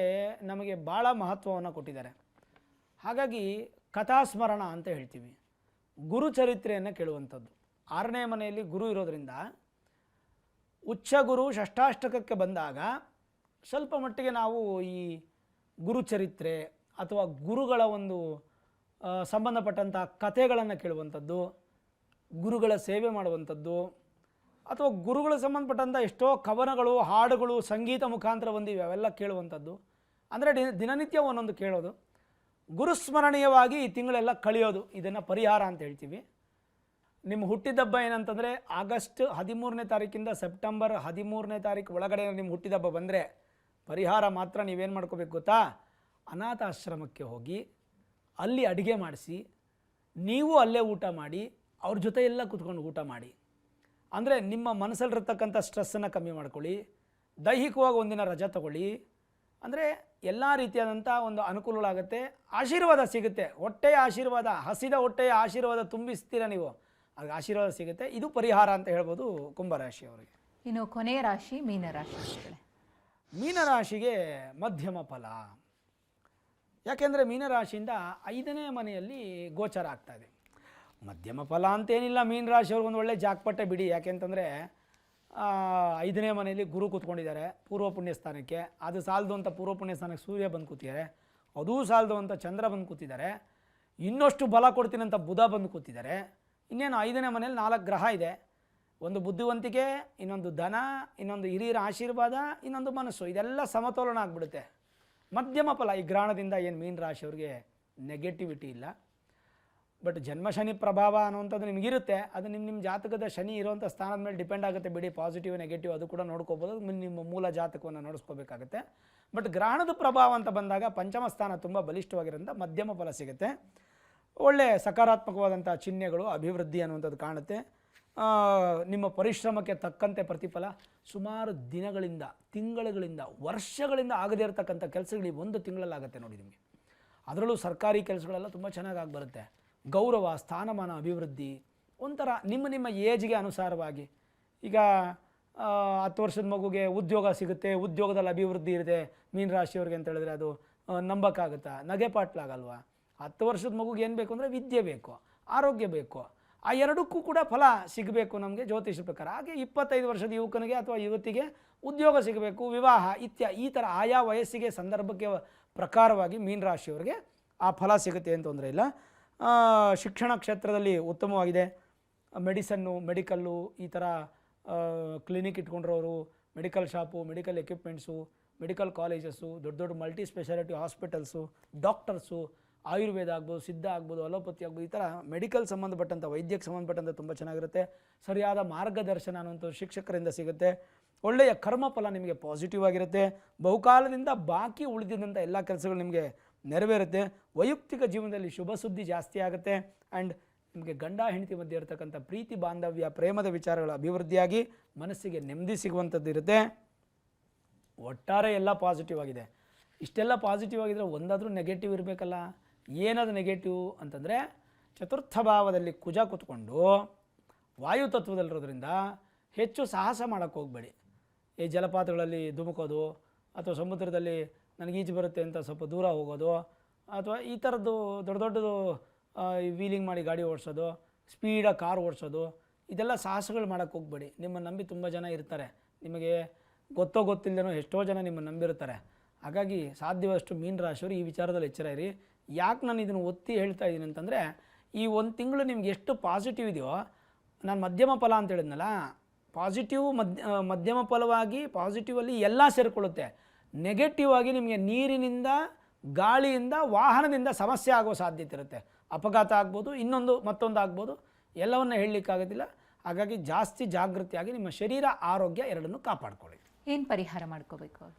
ನಮಗೆ ಭಾಳ ಮಹತ್ವವನ್ನು ಕೊಟ್ಟಿದ್ದಾರೆ. ಹಾಗಾಗಿ ಕಥಾಸ್ಮರಣ ಅಂತ ಹೇಳ್ತೀವಿ. ಗುರುಚರಿತ್ರೆಯನ್ನು ಕೇಳುವಂಥದ್ದು. 6ನೇ ಮನೆಯಲ್ಲಿ ಗುರು ಇರೋದರಿಂದ ಉಚ್ಚ ಗುರು ಷಷ್ಠಾಷ್ಟಕಕ್ಕೆ ಬಂದಾಗ ಸ್ವಲ್ಪ ಮಟ್ಟಿಗೆ ನಾವು ಈ ಗುರುಚರಿತ್ರೆ ಅಥವಾ ಗುರುಗಳ ಒಂದು ಸಂಬಂಧಪಟ್ಟಂಥ ಕಥೆಗಳನ್ನು ಕೇಳುವಂಥದ್ದು, ಗುರುಗಳ ಸೇವೆ ಮಾಡುವಂಥದ್ದು, ಅಥವಾ ಗುರುಗಳ ಸಂಬಂಧಪಟ್ಟಂಥ ಎಷ್ಟೋ ಕವನಗಳು, ಹಾಡುಗಳು, ಸಂಗೀತ ಮುಖಾಂತರ ಬಂದಿವೆ, ಅವೆಲ್ಲ ಕೇಳುವಂಥದ್ದು. ಅಂದರೆ ದಿನನಿತ್ಯ ಒಂದೊಂದು ಕೇಳೋದು, ಗುರುಸ್ಮರಣೀಯವಾಗಿ ಈ ತಿಂಗಳೆಲ್ಲ ಕಳೆಯೋದು, ಇದನ್ನು ಪರಿಹಾರ ಅಂತ ಹೇಳ್ತೀವಿ. ನಿಮ್ಮ ಹುಟ್ಟಿದಬ್ಬ ಏನಂತಂದರೆ ಆಗಸ್ಟ್ 13ನೇ ತಾರೀಕಿಂದ ಸೆಪ್ಟೆಂಬರ್ 13ನೇ ತಾರೀಕು ಒಳಗಡೆ ನಿಮ್ಮ ಹುಟ್ಟಿದಬ್ಬ ಬಂದರೆ ಪರಿಹಾರ ಮಾತ್ರ ನೀವೇನು ಮಾಡ್ಕೋಬೇಕು ಗೊತ್ತಾ? ಅನಾಥಾಶ್ರಮಕ್ಕೆ ಹೋಗಿ ಅಲ್ಲಿ ಅಡುಗೆ ಮಾಡಿಸಿ ನೀವು ಅಲ್ಲೇ ಊಟ ಮಾಡಿ ಅವ್ರ ಜೊತೆ ಎಲ್ಲ ಕೂತ್ಕೊಂಡು ಊಟ ಮಾಡಿ. ಅಂದರೆ ನಿಮ್ಮ ಮನಸ್ಸಲ್ಲಿರ್ತಕ್ಕಂಥ ಸ್ಟ್ರೆಸ್ಸನ್ನು ಕಮ್ಮಿ ಮಾಡ್ಕೊಳ್ಳಿ, ದೈಹಿಕವಾಗಿ ಒಂದಿನ ರಜೆ ತಗೊಳ್ಳಿ. ಅಂದರೆ ಎಲ್ಲ ರೀತಿಯಾದಂಥ ಒಂದು ಅನುಕೂಲಗಳಾಗುತ್ತೆ, ಆಶೀರ್ವಾದ ಸಿಗುತ್ತೆ. ಹೊಟ್ಟೆಯ ಆಶೀರ್ವಾದ, ಹಸಿದ ಹೊಟ್ಟೆಯ ಆಶೀರ್ವಾದ ತುಂಬಿಸ್ತೀರ ನೀವು, ಆಗ ಆಶೀರ್ವಾದ ಸಿಗುತ್ತೆ. ಇದು ಪರಿಹಾರ ಅಂತ ಹೇಳ್ಬೋದು ಕುಂಭರಾಶಿಯವರಿಗೆ. ಇನ್ನು ಕೊನೆಯ ರಾಶಿ ಮೀನರಾಶಿ. ಮೀನರಾಶಿಗೆ ಮಧ್ಯಮ ಫಲ. ಯಾಕೆಂದರೆ ಮೀನರಾಶಿಯಿಂದ 5ನೇ ಮನೆಯಲ್ಲಿ ಗೋಚರ ಆಗ್ತಾಯಿದೆ. ಮಧ್ಯಮ ಫಲ ಅಂತೇನಿಲ್ಲ, ಮೀನರಾಶಿಯವ್ರಿಗೆ ಒಂದು ಒಳ್ಳೆ ಜಾಕ್ಪಟ್ಟೆ ಬಿಡಿ. ಯಾಕೆಂತಂದರೆ 5ನೇ ಮನೆಯಲ್ಲಿ ಗುರು ಕೂತ್ಕೊಂಡಿದ್ದಾರೆ ಪೂರ್ವ ಪುಣ್ಯ ಸ್ಥಾನಕ್ಕೆ. ಅದು ಸಾಲದು ಅಂತ ಪೂರ್ವ ಪುಣ್ಯ ಸ್ಥಾನಕ್ಕೆ ಸೂರ್ಯ ಬಂದು ಕೂತಿದ್ದಾರೆ, ಅದೂ ಸಾಲದು ಅಂತ ಚಂದ್ರ ಬಂದು ಕೂತಿದ್ದಾರೆ, ಇನ್ನಷ್ಟು ಬಲ ಕೊಡ್ತೀನಿ ಅಂತ ಬುಧ ಬಂದು ಕೂತಿದ್ದಾರೆ. ಇನ್ನೇನು 5ನೇ ಮನೆಯಲ್ಲಿ 4 ಗ್ರಹ ಇದೆ. ಒಂದು ಬುದ್ಧಿವಂತಿಕೆ, ಇನ್ನೊಂದು ಧನ, ಇನ್ನೊಂದು ಹಿರಿಯರ ಆಶೀರ್ವಾದ, ಇನ್ನೊಂದು ಮನಸ್ಸು, ಇದೆಲ್ಲ ಸಮತೋಲನ ಆಗಿಬಿಡುತ್ತೆ. ಮಧ್ಯಮ ಫಲ. ಈ ಗ್ರಹಣದಿಂದ ಏನು ಮೀನರಾಶಿಯವ್ರಿಗೆ ನೆಗೆಟಿವಿಟಿ ಇಲ್ಲ. ಬಟ್ ಜನ್ಮ ಶನಿ ಪ್ರಭಾವ ಅನ್ನುವಂಥದ್ದು ನಿಮಗಿರುತ್ತೆ. ಅದು ನಿಮ್ಮ ಜಾತಕದ ಶನಿ ಇರುವಂಥ ಸ್ಥಾನದ ಮೇಲೆ ಡಿಪೆಂಡ್ ಆಗುತ್ತೆ ಬಿಡಿ. ಪಾಸಿಟಿವ್ ನೆಗೆಟಿವ್ ಅದು ಕೂಡ ನೋಡ್ಕೋಬೋದು, ನಿಮ್ಮ ಮೂಲ ಜಾತಕವನ್ನು ನೋಡಿಸ್ಕೋಬೇಕಾಗುತ್ತೆ. ಬಟ್ ಗ್ರಹಣದ ಪ್ರಭಾವ ಅಂತ ಬಂದಾಗ ಪಂಚಮ ಸ್ಥಾನ ತುಂಬ ಬಲಿಷ್ಠವಾಗಿರೋದ್ರಿಂದ ಮಧ್ಯಮ ಫಲ ಸಿಗುತ್ತೆ. ಒಳ್ಳೆಯ ಸಕಾರಾತ್ಮಕವಾದಂಥ ಚಿಹ್ನೆಗಳು, ಅಭಿವೃದ್ಧಿ ಅನ್ನುವಂಥದ್ದು ಕಾಣುತ್ತೆ. ನಿಮ್ಮ ಪರಿಶ್ರಮಕ್ಕೆ ತಕ್ಕಂತೆ ಪ್ರತಿಫಲ. ಸುಮಾರು ದಿನಗಳಿಂದ, ತಿಂಗಳುಗಳಿಂದ, ವರ್ಷಗಳಿಂದ ಆಗದೇ ಇರತಕ್ಕಂಥ ಕೆಲಸಗಳು ಈ ಒಂದು ತಿಂಗಳಲ್ಲಾಗುತ್ತೆ ನೋಡಿ ನಿಮಗೆ. ಅದರಲ್ಲೂ ಸರ್ಕಾರಿ ಕೆಲಸಗಳೆಲ್ಲ ತುಂಬ ಚೆನ್ನಾಗಿ ಆಗಿಬರುತ್ತೆ. ಗೌರವ, ಸ್ಥಾನಮಾನ, ಅಭಿವೃದ್ಧಿ, ಒಂಥರ ನಿಮ್ಮ ಏಜ್ಗೆ ಅನುಸಾರವಾಗಿ. ಈಗ 10 ವರ್ಷದ ಮಗುಗೆ ಉದ್ಯೋಗ ಸಿಗುತ್ತೆ, ಉದ್ಯೋಗದಲ್ಲಿ ಅಭಿವೃದ್ಧಿ ಇರುತ್ತೆ ಮೀನರಾಶಿಯವ್ರಿಗೆ ಅಂತ ಹೇಳಿದ್ರೆ ಅದು ನಂಬಕ್ಕಾಗುತ್ತಾ? ನಗೆಪಾಟ್ಲಾಗಲ್ವಾ? 10 ವರ್ಷದ ಮಗುಗೆ ಏನು ಬೇಕು ಅಂದರೆ ವಿದ್ಯೆ ಬೇಕು, ಆರೋಗ್ಯ ಬೇಕು. ಆ ಎರಡಕ್ಕೂ ಕೂಡ ಫಲ ಸಿಗಬೇಕು ನಮಗೆ ಜ್ಯೋತಿಷ ಪ್ರಕಾರ. ಹಾಗೆ 25 ವರ್ಷದ ಯುವಕನಿಗೆ ಅಥವಾ ಯುವತಿಗೆ ಉದ್ಯೋಗ ಸಿಗಬೇಕು, ವಿವಾಹ ಈ ಥರ ಆಯಾ ವಯಸ್ಸಿಗೆ ಸಂದರ್ಭಕ್ಕೆ ಪ್ರಕಾರವಾಗಿ ಮೀನರಾಶಿಯವರಿಗೆ ಆ ಫಲ ಸಿಗುತ್ತೆ ಅಂತ ತೊಂದರೆ ಇಲ್ಲ. ಶಿಕ್ಷಣ ಕ್ಷೇತ್ರದಲ್ಲಿ ಉತ್ತಮವಾಗಿದೆ. ಮೆಡಿಸನ್ನು, ಮೆಡಿಕಲ್ಲು, ಈ ಥರ ಕ್ಲಿನಿಕ್ ಇಟ್ಕೊಂಡಿರೋರು, medical shop, medical equipments, medical colleges, ದೊಡ್ಡ ದೊಡ್ಡ multi speciality hospitals, doctors, Ayurveda ಆಗ್ಬೋದು, ಸಿದ್ಧ ಆಗ್ಬೋದು, ಅಲೋಪತಿ ಆಗ್ಬೋದು, ಈ ಥರ ಮೆಡಿಕಲ್ ಸಂಬಂಧಪಟ್ಟಂಥ, ವೈದ್ಯಕ್ಕೆ ಸಂಬಂಧಪಟ್ಟಂಥ ತುಂಬ ಚೆನ್ನಾಗಿರುತ್ತೆ. ಸರಿಯಾದ ಮಾರ್ಗದರ್ಶನ ಅನ್ನುವಂಥದ್ದು ಶಿಕ್ಷಕರಿಂದ ಸಿಗುತ್ತೆ. ಒಳ್ಳೆಯ ಕರ್ಮಫಲ ನಿಮಗೆ ಪಾಸಿಟಿವ್ ಆಗಿರುತ್ತೆ. ಬಹುಕಾಲದಿಂದ ಬಾಕಿ ಉಳಿದಿದ್ದಂಥ ಎಲ್ಲ ಕೆಲಸಗಳು ನಿಮಗೆ ನೆರವೇರುತ್ತೆ. ವೈಯಕ್ತಿಕ ಜೀವನದಲ್ಲಿ ಶುಭ ಸುದ್ದಿ ಜಾಸ್ತಿ ಆಗುತ್ತೆ. ಆ್ಯಂಡ್ ನಿಮಗೆ ಗಂಡ ಹೆಂಡತಿ ಮಧ್ಯೆ ಇರತಕ್ಕಂಥ ಪ್ರೀತಿ, ಬಾಂಧವ್ಯ, ಪ್ರೇಮದ ವಿಚಾರಗಳು ಅಭಿವೃದ್ಧಿಯಾಗಿ ಮನಸ್ಸಿಗೆ ನೆಮ್ಮದಿ ಸಿಗುವಂಥದ್ದು ಇರುತ್ತೆ. ಒಟ್ಟಾರೆ ಎಲ್ಲ ಪಾಸಿಟಿವ್ ಆಗಿದೆ. ಇಷ್ಟೆಲ್ಲ ಪಾಸಿಟಿವ್ ಆಗಿದ್ರೆ ಒಂದಾದರೂ ನೆಗೆಟಿವ್ ಇರಬೇಕಲ್ಲ. ಏನದು ನೆಗೆಟಿವ್ ಅಂತಂದರೆ, ಚತುರ್ಥ ಭಾವದಲ್ಲಿ ಕುಜ ಕೂತ್ಕೊಂಡು ವಾಯುತತ್ವದಲ್ಲಿರೋದ್ರಿಂದ ಹೆಚ್ಚು ಸಾಹಸ ಮಾಡೋಕ್ಕೆ ಹೋಗಬೇಡಿ. ಈ ಜಲಪಾತಗಳಲ್ಲಿ ಧುಮುಕೋದು, ಅಥವಾ ಸಮುದ್ರದಲ್ಲಿ ನನಗೆ ಈಜು ಬರುತ್ತೆ ಅಂತ ಸ್ವಲ್ಪ ದೂರ ಹೋಗೋದು, ಅಥವಾ ಈ ಥರದ್ದು ದೊಡ್ಡ ದೊಡ್ಡದು ವೀಲಿಂಗ್ ಮಾಡಿ ಗಾಡಿ ಓಡಿಸೋದು, ಸ್ಪೀಡಾಗಿ ಕಾರ್ ಓಡಿಸೋದು, ಇದೆಲ್ಲ ಸಾಹಸಗಳು ಮಾಡೋಕ್ಕೆ ಹೋಗಬೇಡಿ. ನಿಮ್ಮನ್ನು ನಂಬಿ ತುಂಬ ಜನ ಇರ್ತಾರೆ. ನಿಮಗೆ ಗೊತ್ತೋ ಗೊತ್ತಿಲ್ಲದೇನೋ ಎಷ್ಟೋ ಜನ ನಿಮ್ಮನ್ನು ನಂಬಿರ್ತಾರೆ. ಹಾಗಾಗಿ ಸಾಧ್ಯವಷ್ಟು ಮೀನರಾಶಿಯವರು ಈ ವಿಚಾರದಲ್ಲಿ ಎಚ್ಚರ ಇರಿ. ಯಾಕೆ ನಾನು ಇದನ್ನು ಒತ್ತಿ ಹೇಳ್ತಾ ಇದ್ದೀನಿ ಅಂತಂದರೆ, ಈ ಒಂದು ತಿಂಗಳು ನಿಮ್ಗೆ ಎಷ್ಟು ಪಾಸಿಟಿವ್ ಇದೆಯೋ, ನಾನು ಮಧ್ಯಮ ಫಲ ಅಂತ ಹೇಳಿದ್ನಲ್ಲ, ಪಾಸಿಟಿವ್ ಮಧ್ಯಮ ಫಲವಾಗಿ ಪಾಸಿಟಿವಲ್ಲಿ ಎಲ್ಲ ಸೇರಿಕೊಳ್ಳುತ್ತೆ. ನೆಗೆಟಿವ್ ಆಗಿ ನಿಮಗೆ ನೀರಿನಿಂದ, ಗಾಳಿಯಿಂದ, ವಾಹನದಿಂದ ಸಮಸ್ಯೆ ಆಗೋ ಸಾಧ್ಯತೆ ಇರುತ್ತೆ. ಅಪಘಾತ ಆಗ್ಬೋದು, ಮತ್ತೊಂದು ಆಗ್ಬೋದು, ಎಲ್ಲವನ್ನ ಹೇಳಲಿಕ್ಕಾಗೋದಿಲ್ಲ. ಹಾಗಾಗಿ ಜಾಸ್ತಿ ಜಾಗೃತಿಯಾಗಿ ನಿಮ್ಮ ಶರೀರ, ಆರೋಗ್ಯ ಎರಡನ್ನೂ ಕಾಪಾಡ್ಕೊಳ್ಳಿ. ಏನು ಪರಿಹಾರ ಮಾಡ್ಕೋಬೇಕು?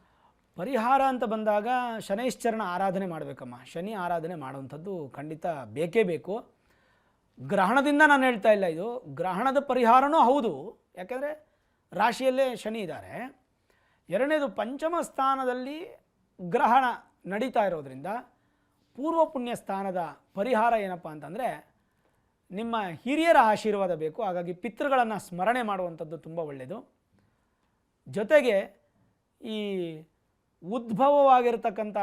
ಪರಿಹಾರ ಅಂತ ಬಂದಾಗ ಶನೈಶ್ಚರಣ ಆರಾಧನೆ ಮಾಡಬೇಕಮ್ಮ. ಶನಿ ಆರಾಧನೆ ಮಾಡುವಂಥದ್ದು ಖಂಡಿತ ಬೇಕೇ ಬೇಕು. ಗ್ರಹಣದಿಂದ ನಾನು ಹೇಳ್ತಾ ಇಲ್ಲ, ಇದು ಗ್ರಹಣದ ಪರಿಹಾರನೂ ಹೌದು. ಯಾಕೆಂದರೆ ರಾಶಿಯಲ್ಲೇ ಶನಿ ಇದ್ದಾರೆ. ಎರಡನೇದು ಪಂಚಮ ಸ್ಥಾನದಲ್ಲಿ ಗ್ರಹಣ ನಡೀತಾ ಇರೋದ್ರಿಂದ ಪೂರ್ವ ಪುಣ್ಯ ಸ್ಥಾನದ ಪರಿಹಾರ ಏನಪ್ಪ ಅಂತಂದರೆ ನಿಮ್ಮ ಹಿರಿಯರ ಆಶೀರ್ವಾದ ಬೇಕು. ಹಾಗಾಗಿ ಪಿತೃಗಳನ್ನು ಸ್ಮರಣೆ ಮಾಡುವಂಥದ್ದು ತುಂಬ ಒಳ್ಳೆಯದು. ಜೊತೆಗೆ ಈ ಉದ್ಭವವಾಗಿರತಕ್ಕಂಥ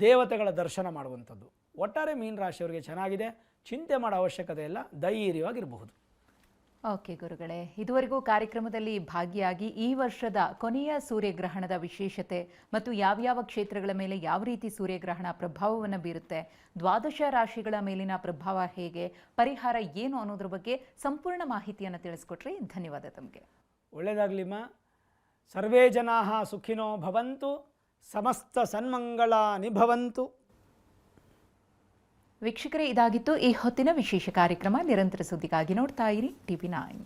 ದೇವತೆಗಳ ದರ್ಶನ ಮಾಡುವಂಥದ್ದು. ಒಟ್ಟಾರೆ ಮೀನರಾಶಿಯವರಿಗೆ ಚೆನ್ನಾಗಿದೆ, ಚಿಂತೆ ಮಾಡೋ ಅವಶ್ಯಕತೆ ಇಲ್ಲ, ಧೈರ್ಯವಾಗಿರಬಹುದು. ಓಕೆ ಗುರುಗಳೇ, ಇದುವರೆಗೂ ಕಾರ್ಯಕ್ರಮದಲ್ಲಿ ಭಾಗಿಯಾಗಿ ಈ ವರ್ಷದ ಕೊನೆಯ ಸೂರ್ಯಗ್ರಹಣದ ವಿಶೇಷತೆ ಮತ್ತು ಯಾವ್ಯಾವ ಕ್ಷೇತ್ರಗಳ ಮೇಲೆ ಯಾವ ರೀತಿ ಸೂರ್ಯಗ್ರಹಣ ಪ್ರಭಾವವನ್ನು ಬೀರುತ್ತೆ, ದ್ವಾದಶ ರಾಶಿಗಳ ಮೇಲಿನ ಪ್ರಭಾವ ಹೇಗೆ, ಪರಿಹಾರ ಏನು ಅನ್ನೋದ್ರ ಬಗ್ಗೆ ಸಂಪೂರ್ಣ ಮಾಹಿತಿಯನ್ನು ತಿಳಿಸ್ಕೊಟ್ರಿ. ಧನ್ಯವಾದ ತಮಗೆ. ಒಳ್ಳೆಯದಾಗಲಿಮ್ಮ. ಸರ್ವೇ ಜನಾಃ ಸುಖಿನೋ ಭವಂತು, ಸಮಸ್ತ ಸನ್ಮಂಗಳಾನಿ ಭವಂತು. ವೀಕ್ಷಕರೇ, ಇದಾಗಿತ್ತು ಈ ಹೊತ್ತಿನ ವಿಶೇಷ ಕಾರ್ಯಕ್ರಮ. ನಿರಂತರ ಸುದ್ದಿಗಾಗಿ ನೋಡ್ತಾ ಇರಿ TV9.